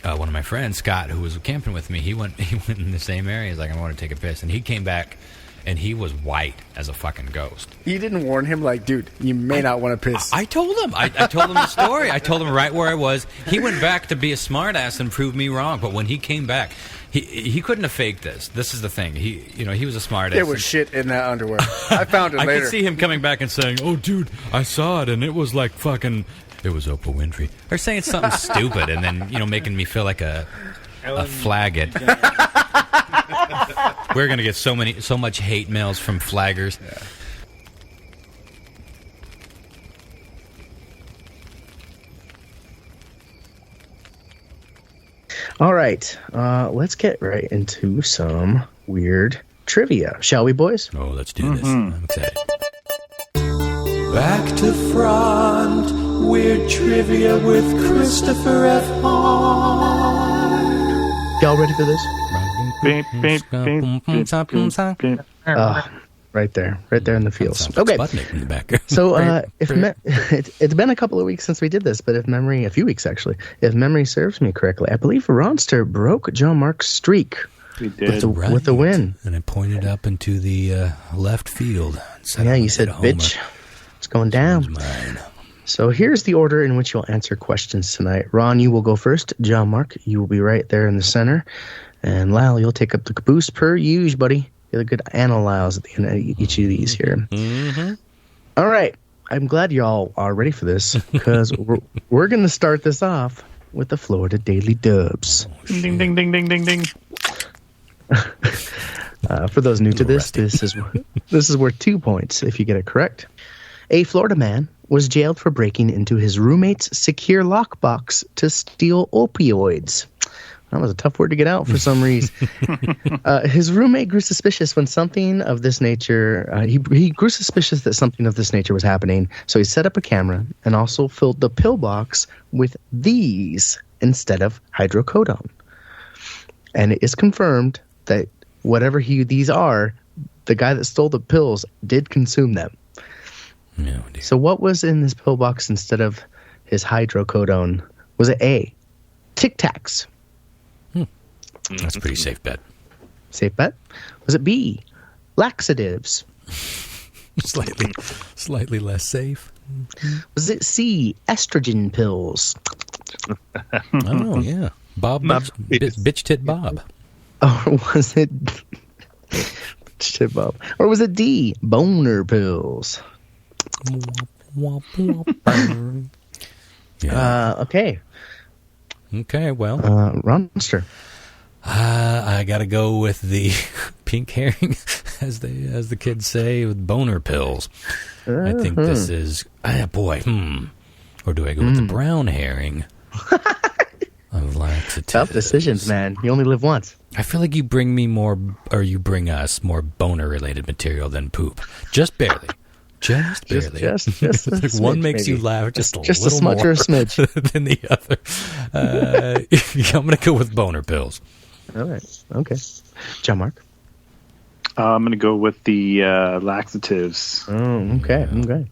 one of my friends, Scott, who was camping with me, he went in the same area. He's like, I want to take a piss, and he came back, and he was white as a fucking ghost. You didn't warn him, like, dude, you may not want to piss. I told him. I told him the story. I told him right where I was. He went back to be a smartass and prove me wrong. But when he came back, he couldn't have faked this. This is the thing. He was a smartass. There was shit in that underwear. I found it later. I could see him coming back and saying, "Oh, dude, I saw it, and it was like fucking." It was Oprah Winfrey. Or saying something stupid, and then making me feel like a flaggot. We're gonna get so much hate mails from flaggers. Yeah. All right, let's get right into some weird trivia, shall we, boys? Oh, let's do this. I'm excited. Back to front. Weird trivia with Christopher F. Hahn. Y'all ready for this? Right there in the fields. Okay. In the back. So it's been a couple of weeks since we did this, but a few weeks actually, if memory serves me correctly, I believe Ronster broke John Mark's streak. We did. With the win. And I pointed up into the left field. Yeah, you said, bitch, it's going down. Mine. So here's the order in which you'll answer questions tonight. Ron, you will go first. John Mark, you will be right there in the center. And Lyle, you'll take up the caboose per usual, buddy. You're the good Lyles at the end of each of these here. Mm-hmm. All right. I'm glad y'all are ready for this because we're going to start this off with the Florida Daily Dubs. Ding, ding, ding, ding, ding, ding. For those new to this, this is worth 2 points if you get it correct. A Florida man was jailed for breaking into his roommate's secure lockbox to steal opioids. That was a tough word to get out for some reason. His roommate grew suspicious when something of this nature. He grew suspicious that something of this nature was happening, so he set up a camera and also filled the pillbox with these instead of hydrocodone. And it is confirmed that whatever these are, the guy that stole the pills did consume them. No, so what was in this pillbox instead of his hydrocodone? Was it A, Tic Tacs? That's a pretty safe bet. Safe bet? Was it B, laxatives? Slightly less safe. Was it C, estrogen pills? Oh, yeah. Bob, bitch tit Bob. Or was it bitch tit Bob? Or was it D, boner pills? Okay. Okay, well. Ronster. I gotta go with the pink herring, as the kids say, with boner pills. I think this is, boy, Or do I go with the brown herring of laxatives? Tough decisions, man. You only live once. I feel like you bring us more boner-related material than poop. Just barely. Just barely. Just smidge, one makes maybe. You laugh just a smudge more or a smidge than the other. I'm going to go with boner pills. All right. Okay. John Mark? I'm going to go with the laxatives. Oh, okay. Okay.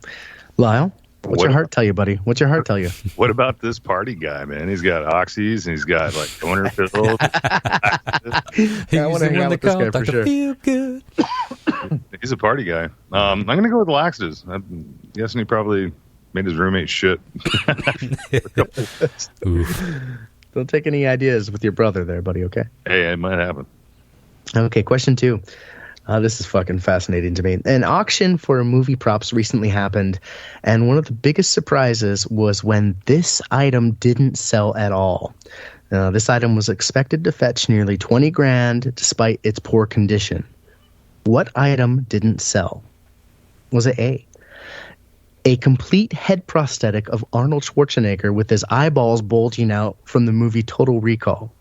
Lyle? What's your heart tell you, buddy? What's your heart tell you? What about this party guy, man? He's got oxys and he's got like boner pills. I want to hang out with this guy for sure. Feel good. He's a party guy. I'm going to go with laxatives. I'm guessing he probably made his roommate shit. Don't take any ideas with your brother there, buddy, okay? Hey, it might happen. Okay, question 2. This is fucking fascinating to me. An auction for movie props recently happened, and one of the biggest surprises was when this item didn't sell at all. This item was expected to fetch nearly $20,000 despite its poor condition. What item didn't sell? Was it A complete head prosthetic of Arnold Schwarzenegger with his eyeballs bulging out from the movie Total Recall?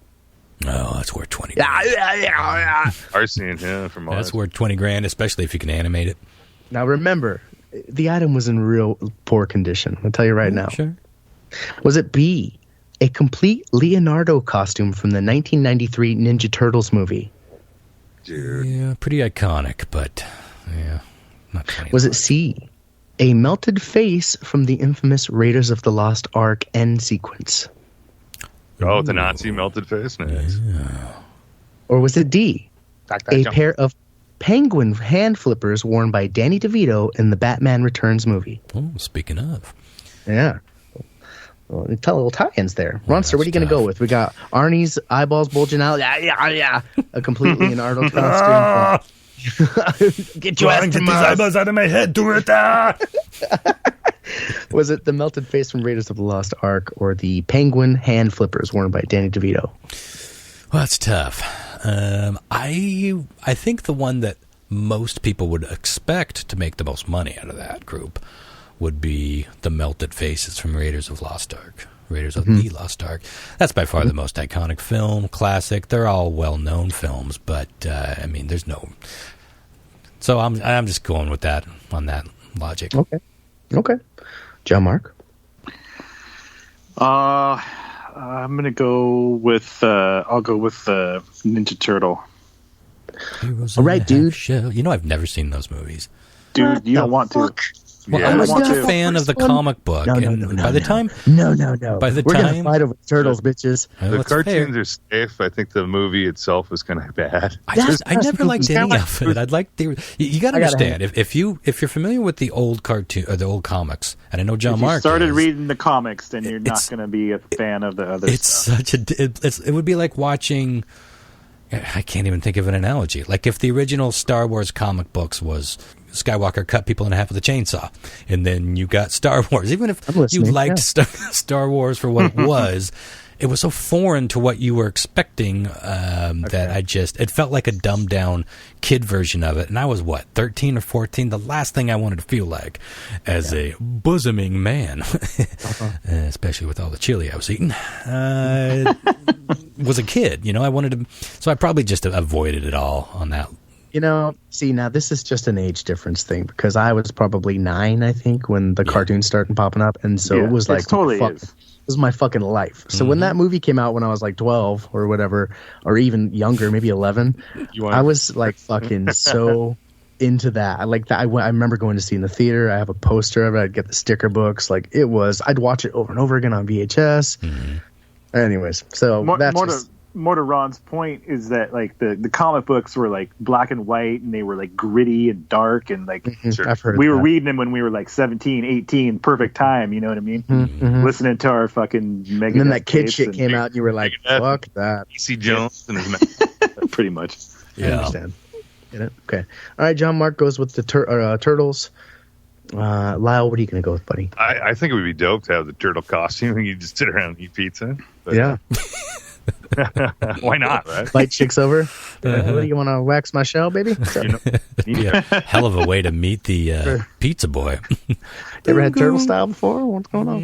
Oh, that's worth $20,000. Arsene, yeah, from Mars. That's worth $20,000, especially if you can animate it. Now remember, the item was in real poor condition. I'll tell you right now. Sure. Was it B, a complete Leonardo costume from the 1993 Ninja Turtles movie? Dude. Yeah, pretty iconic, but yeah, not $20,000. Was it C, a melted face from the infamous Raiders of the Lost Ark end sequence? Oh, the Nazi melted face? Nice. Yeah. Or was it D, a pair of penguin hand flippers worn by Danny DeVito in the Batman Returns movie. Oh, speaking of. Yeah. Well, little tie-ins there. Ronster, what are you going to go with? We got Arnie's eyeballs bulging out. Yeah. A complete Leonardo costume. Get your ass to these eyeballs out of my head. Do it. Was it the melted face from Raiders of the Lost Ark or the penguin hand flippers worn by Danny DeVito? Well, that's tough. I think the one that most people would expect to make the most money out of that group would be the melted faces from Raiders of the Lost Ark. That's by far the most iconic film, classic. They're all well-known films, but I mean, there's no. So I'm just going with that on that logic. Okay. John Mark. I'm gonna go with. I'll go with the Ninja Turtle. All right, dude. You know, I've never seen those movies. Dude, you don't want to. Well, I'm not a fan of the comic book. No. By the time, By the we're gonna fight over turtles, bitches. The cartoons are safe. I think the movie itself is kind of bad. I never liked any of it. I'd like you got to understand if you're familiar with the old cartoon or the old comics, and I know John Mark. If you started reading the comics, then you're not going to be a fan of the other stuff. It would be like watching. I can't even think of an analogy. Like if the original Star Wars comic books was Skywalker cut people in half with a chainsaw, and then you got Star Wars. Even if you liked Star Wars for what it was so foreign to what you were expecting that it felt like a dumbed down kid version of it. And I was 13 or 14, the last thing I wanted to feel like as a bosoming man, especially with all the chili I was eating, was a kid. You know, I wanted to, so I probably just avoided it all on that. You know, see, now this is just an age difference thing because I was probably 9, I think, when the cartoons started popping up. And so it was like, it was my fucking life. So when that movie came out when I was like 12 or whatever, or even younger, maybe 11, I was like fucking so into that. I like that. I remember going to see it in the theater. I have a poster of it. I'd get the sticker books. Like it was, I'd watch it over and over again on VHS. Mm-hmm. Anyways, so more to Ron's point is that like the comic books were like black and white and they were like gritty and dark and like we were reading them when we were like 17, 18, perfect time, you know what I mean? Mm-hmm. Listening to our fucking Megadeth. And then that kid shit came out and you were like, fuck that. E.C. Jones and his pretty much. Yeah. I understand. Get it? Okay. All right, John Mark goes with the Turtles. Lyle, what are you going to go with, buddy? I think it would be dope to have the turtle costume and you just sit around and eat pizza. But, yeah. Why not, right? Fight chicks over. What do you want to wax my shell, baby? Hell of a way to meet the pizza boy. You ever had turtle style before? What's going on?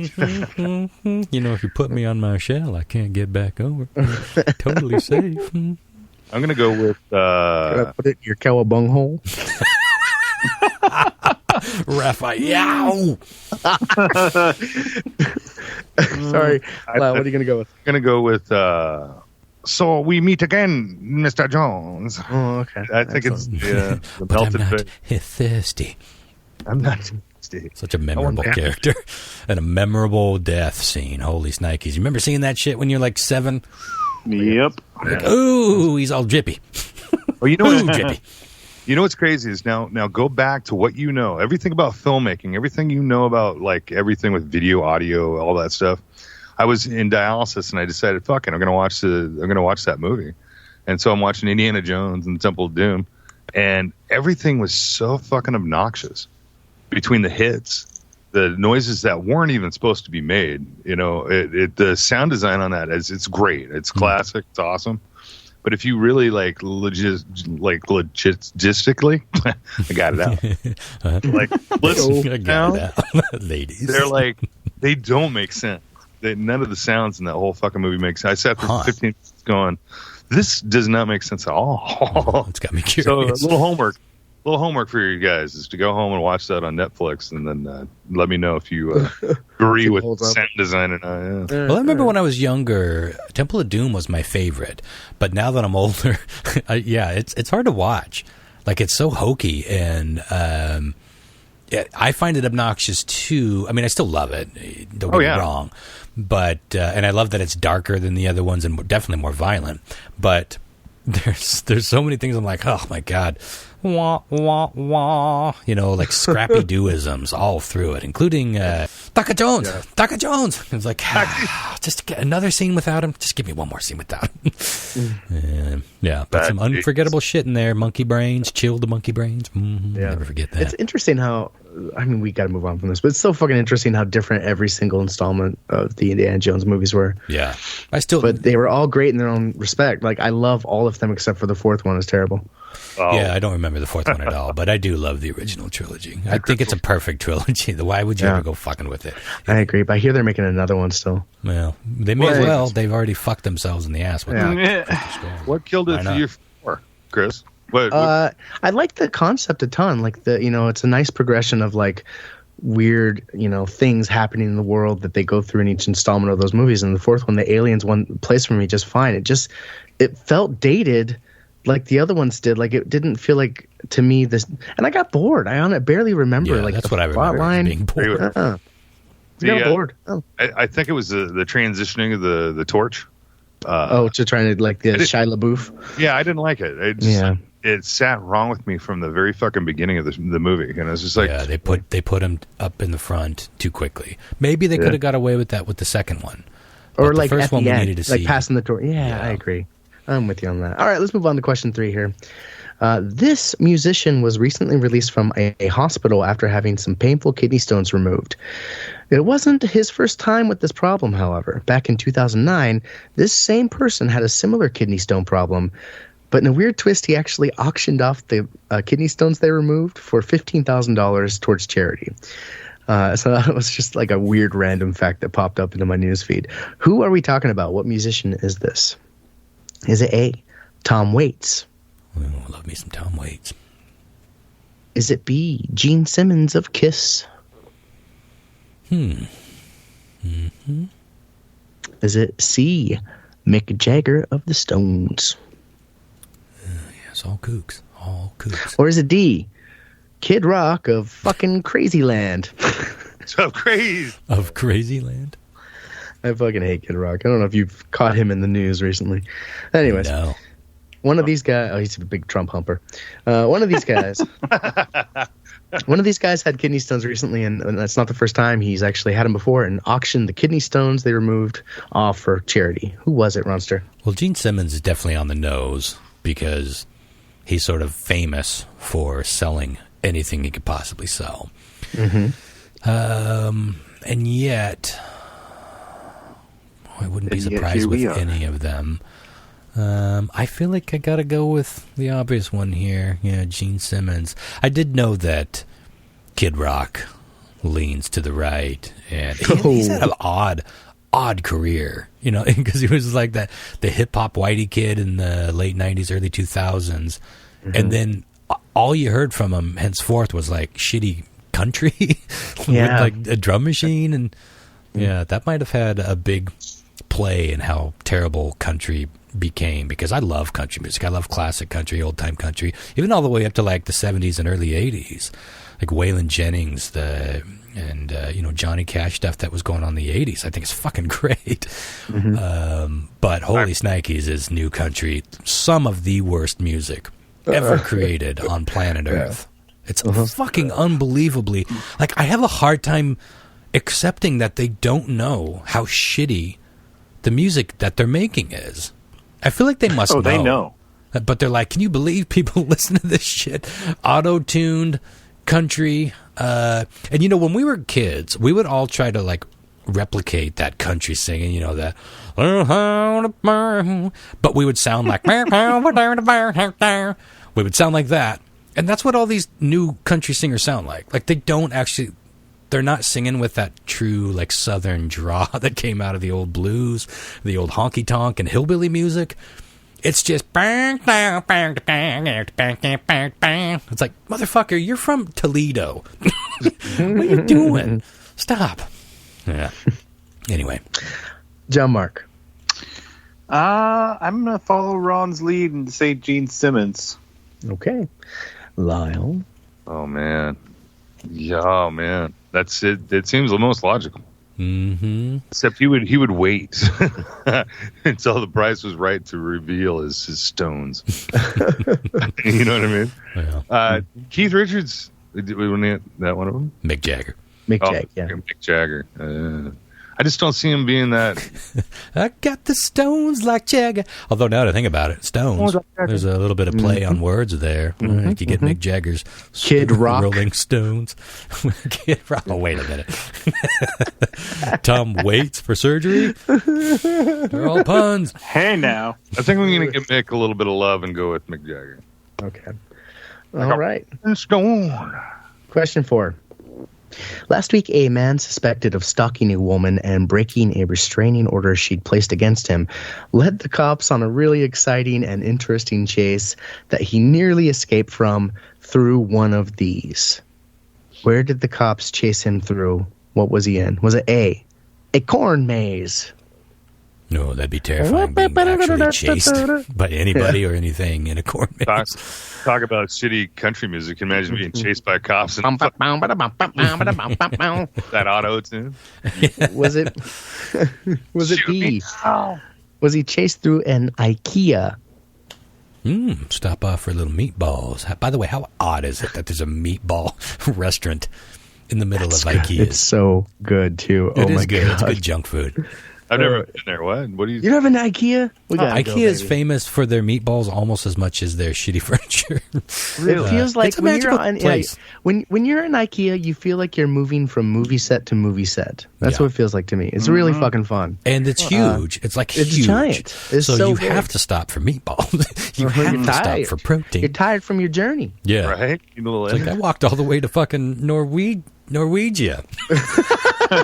You know, if you put me on my shell, I can't get back over. Totally safe. I'm going to go with... put it in your cowabung hole. Raphael. Sorry, Lyle, what are you going to go with? I'm going to go with So We Meet Again, Mr. Jones. Oh, okay. I think it's the melted I'm not thirsty. I'm not thirsty. Such a memorable character. And a memorable death scene. Holy snikes. You remember seeing that shit when you're like 7? Yep. Like, ooh, he's all drippy. Well, you know drippy. You know what's crazy is now go back to what you know, everything about filmmaking, everything you know about like everything with video, audio, all that stuff. I was in dialysis and I decided, fuck it, I'm gonna watch that movie, and so I'm watching Indiana Jones and the Temple of Doom, and everything was so fucking obnoxious between the hits, the noises that weren't even supposed to be made. You know, the sound design on that it's great, it's classic, it's awesome. But if you really logistically, I got it out. Like, listen, ladies, they're like, they don't make sense. None of the sounds in that whole fucking movie makes sense. I sat there 15 minutes going, this does not make sense at all. It's got me curious. So a little homework for you guys is to go home and watch that on Netflix, and then let me know if you agree with the sound design or not. Yeah. Well, I remember when I was younger, Temple of Doom was my favorite, but now that I'm older, it's hard to watch. Like, it's so hokey, and I find it obnoxious too. I mean, I still love it. Don't get me wrong, but and I love that it's darker than the other ones and definitely more violent. But there's so many things I'm like, oh my god, wah, wah, wah, like scrappy doisms all through it, including Daka Jones. Yeah. Daka Jones. It was like, just get another scene without him. Just give me one more scene without him. But some unforgettable shit in there. Monkey brains, chill the monkey brains. Never forget that. It's interesting how, we got to move on from this, but it's so fucking interesting how different every single installment of the Indiana Jones movies were. Yeah. But they were all great in their own respect. Like, I love all of them except for the fourth one is terrible. Oh. Yeah, I don't remember the fourth one at all, but I do love the original trilogy. I think it's a perfect trilogy. Why would you ever go fucking with it? I agree, but I hear they're making another one still. Well, they may as well. They've already fucked themselves in the ass with that. What killed it for you, Chris? What? I like the concept a ton. Like it's a nice progression of like weird, things happening in the world that they go through in each installment of those movies. And the fourth one, the aliens one, plays for me just fine. It felt dated. Like the other ones did, like it didn't feel like to me this, and I got bored. I barely remember. Yeah, like that's what I remember. Line. Being bored. Got bored. I think it was the transitioning of the torch. To trying to like the Shia LaBeouf. Yeah, I didn't like it. It sat wrong with me from the very fucking beginning of the movie, and it's just like they put him up in the front too quickly. Maybe they could have got away with that with the second one, or like the first one we needed to like see. Passing the torch. Yeah, I agree. I'm with you on that. All right, let's move on to question 3 here. This musician was recently released from a hospital after having some painful kidney stones removed. It wasn't his first time with this problem, however. Back in 2009, this same person had a similar kidney stone problem, but in a weird twist, he actually auctioned off the kidney stones they removed for $15,000 towards charity. So that was just like a weird random fact that popped up into my newsfeed. Who are we talking about? What musician is this? Is it A, Tom Waits? Oh, love me some Tom Waits. Is it B, Gene Simmons of Kiss? Mm-hmm. Is it C, Mick Jagger of the Stones? Yes, all kooks. All kooks. Or is it D, Kid Rock of fucking Crazyland? Of Crazyland? I fucking hate Kid Rock. I don't know if you've caught him in the news recently. Anyways, no. One of these guys. He's a big Trump humper. One of these guys. One of these guys had kidney stones recently, and that's not the first time. He's actually had them before and auctioned the kidney stones they removed off for charity. Who was it, Ronster? Well, Gene Simmons is definitely on the nose because he's sort of famous for selling anything he could possibly sell. Mm-hmm. And yet, I wouldn't be surprised with any of them. I feel like I gotta go with the obvious one here. Yeah, Gene Simmons. I did know that Kid Rock leans to the right, and he's had an odd career, because he was like the hip hop whitey kid in the late '90s, early 2000s, and then all you heard from him henceforth was like shitty country with like a drum machine, and that might have had a big play in how terrible country became, because I love country music. I love classic country, old time country, even all the way up to like the 70s and early 80s, like Waylon Jennings, and Johnny Cash stuff that was going on in the 80s. I think it's fucking great. But holy Snikes is new country some of the worst music ever created on planet Earth. It's fucking unbelievably, like, I have a hard time accepting that they don't know how shitty the music that they're making is. I feel like they must know. Oh, they know. But they're like, can you believe people listen to this shit? Auto-tuned country. And, when we were kids, we would all try to, like, replicate that country singing, that. But we would sound like. We would sound like that. And that's what all these new country singers sound like. Like, they don't actually. They're not singing with that true, like, southern draw that came out of the old blues, the old honky-tonk and hillbilly music. It's just... It's like, motherfucker, you're from Toledo. What are you doing? Stop. Yeah. Anyway. John Mark. I'm going to follow Ron's lead and say Gene Simmons. Okay. Lyle. Oh, man. Yeah, man. That's it. It seems the most logical. Mm-hmm. Except he would wait until the price was right to reveal his stones. You know what I mean? Yeah. Keith Richards, wasn't that one of them? Mick Jagger. Mick Jagger, yeah. Mick Jagger. I just don't see him being that. I got the stones like Jagger. Although now that I think about it, stones, there's a little bit of play on words there. You get Mick Jagger's Kid Rock. Rolling Stones. Kid Rock. Oh, wait a minute. Tom Waits for surgery. They're all puns. Hey, now. I think I'm going to give Mick a little bit of love and go with Mick Jagger. Okay. All right. Stone. Question 4. Last week, a man suspected of stalking a woman and breaking a restraining order she'd placed against him led the cops on a really exciting and interesting chase that he nearly escaped from through one of these. Where did the cops chase him through? What was he in? Was it A corn maze? No, that'd be terrifying being actually chased by anybody or anything in a corn maze. Talk about shitty country music. Imagine being chased by cops and that auto tune. Was it B? Was he chased through an IKEA? Stop off for little meatballs. By the way, how odd is it that there's a meatball restaurant in the middle of IKEA? It's so good, too. It oh, my is good. God. It's good junk food. I've never been there. What? What do you? You have an IKEA? IKEA is famous for their meatballs almost as much as their shitty furniture. Really? It feels like it's a when magical you're on place. when you're in IKEA, you feel like you're moving from movie set to movie set. That's what it feels like to me. It's really fucking fun. And it's huge. It's like it's huge. Giant. It's so so you big. have to stop for meatballs. You have to stop for protein. You're tired from your journey. Yeah. Right? You know, It's like I walked all the way to fucking Norwegia. I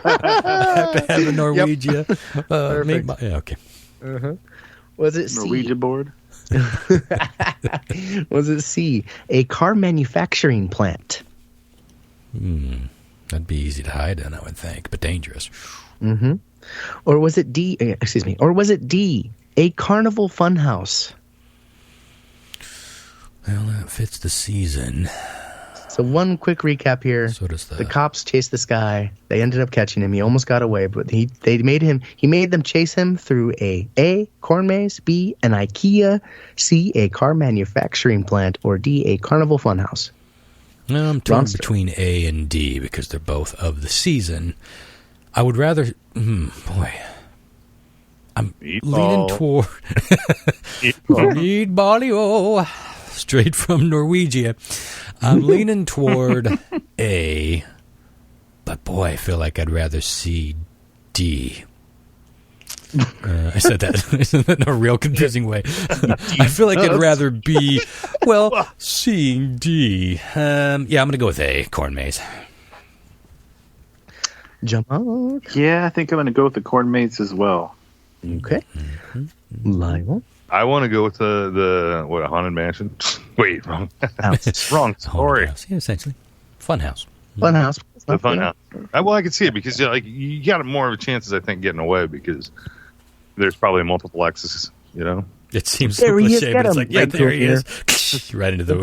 have to have a Norwegia meatball. Yeah, okay. Was it C? Norwegian board? Was it C? A car manufacturing plant. That'd be easy to hide in, I would think, but dangerous. Or was it D? Excuse me. Or was it D? A carnival funhouse. Well, that fits the season. So one quick recap here. So does the cops chased this guy. They ended up catching him. He almost got away, but he made them chase him through A corn maze, B an IKEA, C a car manufacturing plant, or D a carnival funhouse. No, I'm torn between A and D because they're both of the season. I would rather, boy, I'm leaning toward meatball, straight from Norwegia. I'm leaning toward A, but boy, I feel like I'd rather see D. I said that in a real confusing way. I feel like I'd rather be, seeing D. Yeah, I'm going to go with A, corn maze. Jamal. Yeah, I think I'm going to go with the corn maze as well. Okay. Lyle. I want to go with the haunted mansion. Wait, wrong house. Wrong story. House. Yeah, essentially, fun house. Fun house. The fun house. I can see it because you got more of a chances, I think, getting away because there's probably multiple X's. You know, it seems so cliche, but it's like, yeah, there he is, right into the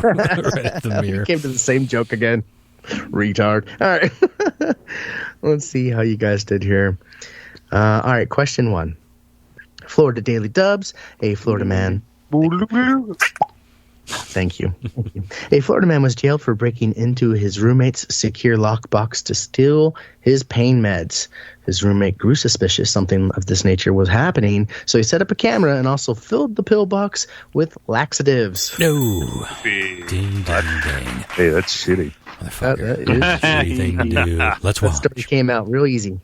mirror. Came to the same joke again. Retard. All right. Let's see how you guys did here. All right, question 1. Florida Daily Dubs, a Florida man. Thank you. A Florida man was jailed for breaking into his roommate's secure lockbox to steal his pain meds. His roommate grew suspicious something of this nature was happening, so he set up a camera and also filled the pill box with laxatives. No. Ding, ding, ding. Hey, that's shitty. That is a shitty thing to do. Let's watch. That story came out real easy.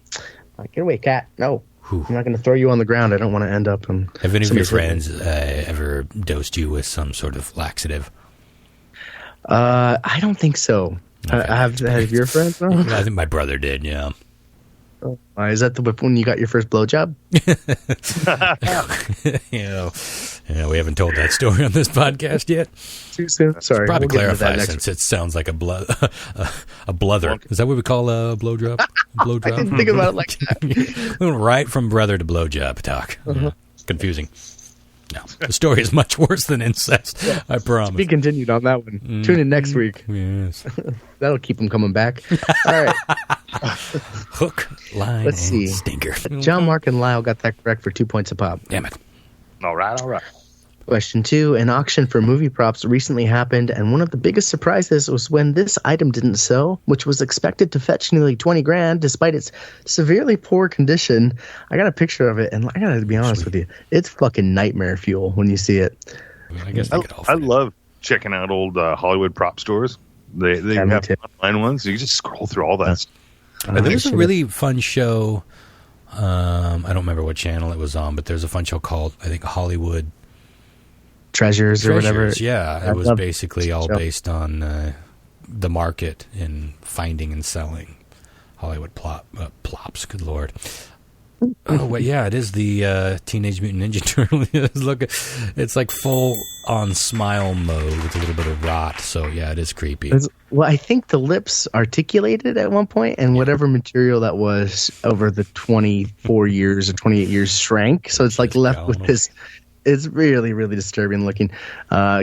Get away, cat. No. I'm not going to throw you on the ground. I don't want to end up in. Have any of your friends ever dosed you with some sort of laxative? I don't think so. Have your friends? No? I think my brother did, yeah. Is that when you got your first blowjob? We haven't told that story on this podcast yet. Too soon. Sorry. Probably clarify since it sounds like a blother. Is that what we call a blowjob? I didn't think about it like that. We went right from brother to blowjob talk. Confusing. No, the story is much worse than incest. Yeah. I promise. To be continued on that one. Tune in next week. Yes. That'll keep them coming back. All right. Hook, line, Let's see. stinker. John, Mark, and Lyle got that correct for 2 points a pop. Damn it. All right. Question 2. An auction for movie props recently happened, and one of the biggest surprises was when this item didn't sell, which was expected to fetch nearly $20,000 despite its severely poor condition. I got a picture of it, and I gotta be honest with you, it's fucking nightmare fuel when you see it. I guess they could all I fit. love checking out old Hollywood prop stores. They Yeah, me have too. online ones. You can just scroll through all that stuff. There's a really fun show. I don't remember what channel it was on, but there's a fun show called, I think, Hollywood Treasures or whatever. Treasures. Yeah, I it was love basically that all show. based on the market and finding and selling Hollywood plops. Good lord. Oh wait, yeah, it is the Teenage Mutant Ninja Turtle. Look, it's like full on smile mode with a little bit of rot. So yeah, it is creepy. Well, I think the lips articulated at one point, and whatever material that was over the 24 years or 28 years shrank. So it's like left with this. It's really, really disturbing looking.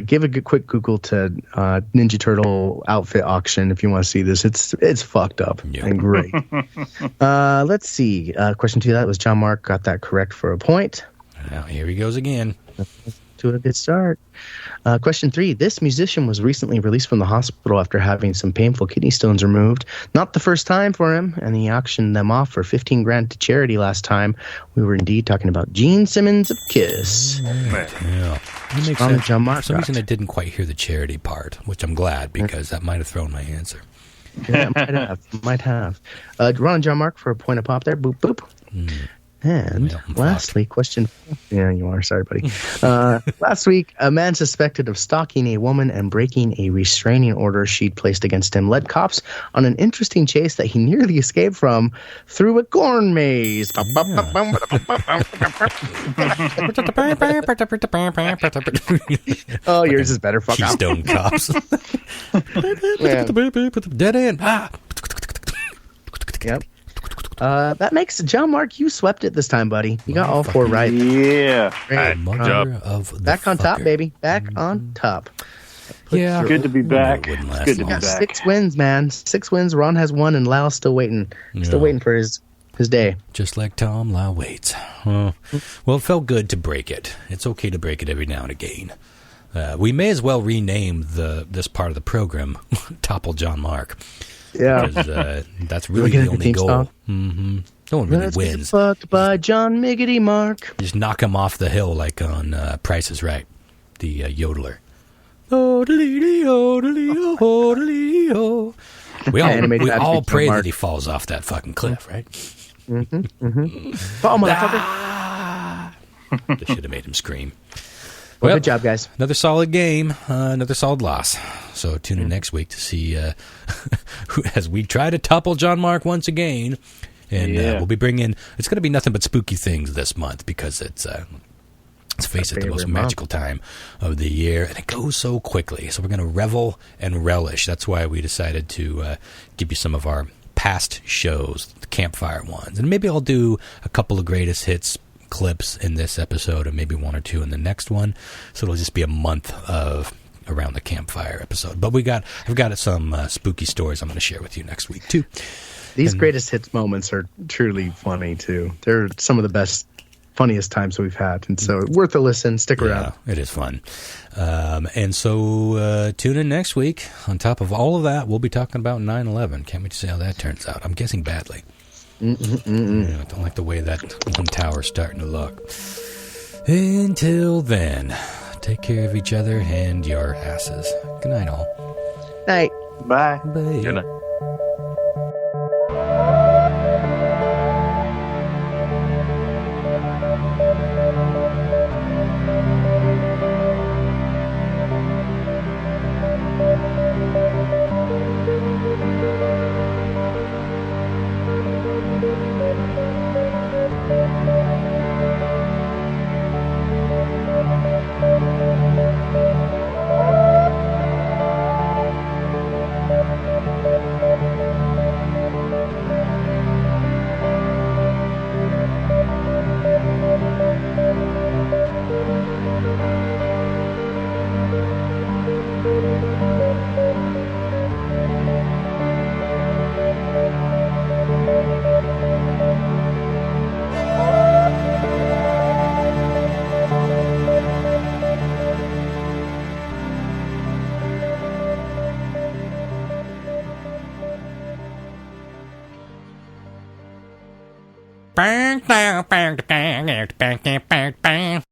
Give a quick Google to Ninja Turtle outfit auction if you want to see this. It's fucked up and great. Let's see. Question 2, that was John Mark. Got that correct for a point. Now, here he goes again. To a good start. Question 3. This musician was recently released from the hospital after having some painful kidney stones removed. Not the first time for him, and he auctioned them off for $15,000 to charity last time. We were indeed talking about Gene Simmons of Kiss. Yeah. It makes On sense. John Mark For some got. reason, I didn't quite hear the charity part, which I'm glad because that might have thrown my answer. Yeah, might have. Ron and John Mark for a point of pop there. Boop, boop. And Well, I'm lastly, question. Yeah, you are. Sorry, buddy. Last week, a man suspected of stalking a woman and breaking a restraining order she'd placed against him led cops on an interesting chase that he nearly escaped from through a corn maze. Oh, yours is better. Fuck off. Keystone Cops. Yeah. Dead end. Ah. Yep. That makes John Mark. You swept it this time, buddy. You got all 4 right. Yeah. Great. Mother of the Back on top, fucker. baby. Back on top. Yeah. Good to be back. Wouldn't It's last good to long. be Got back. 6 wins, man. 6 wins. Ron has 1, and Lyle's still waiting. Still Yeah. waiting for his day. Just like Tom, Lyle waits. Well, it felt good to break it. It's okay to break it every now and again. We may as well rename this part of the program Topple John Mark. Yeah. Because that's really get the the only theme goal. song? Mm-hmm. No one really Let's get wins. fucked by John Miggity Mark. Just knock him off the hill like on Price is Right, the yodeler. Oh. We Animated all advocate pray Mark. that he falls off that fucking cliff, right? Oh, motherfucker. They should have made him scream. Well, good job, guys. Another solid game, another solid loss. So tune in next week to see as we try to topple John Mark once again. And we'll be bringing, it's going to be nothing but spooky things this month because it's, let's face it, the most magical time of the year. And it goes so quickly. So we're going to revel and relish. That's why we decided to give you some of our past shows, the campfire ones. And maybe I'll do a couple of greatest hits clips in this episode and maybe 1 or 2 in the next one. So it'll just be a month of Around the Campfire episode. But I've got some spooky stories I'm going to share with you next week too. These greatest hits moments are truly funny too. They're some of the best, funniest times we've had, and so worth a listen. Stick around. Yeah, it is fun. And so tune in next week. On top of all of that, we'll be talking about 9/11. Can't wait to see how that turns out. I'm guessing badly. Yeah, I don't like the way that one tower's starting to look. Until then, take care of each other and your asses. Good night, all. Night. Bye. Bye. Good night. Bang, bang, bang, bang, bang, bang, bang, bang.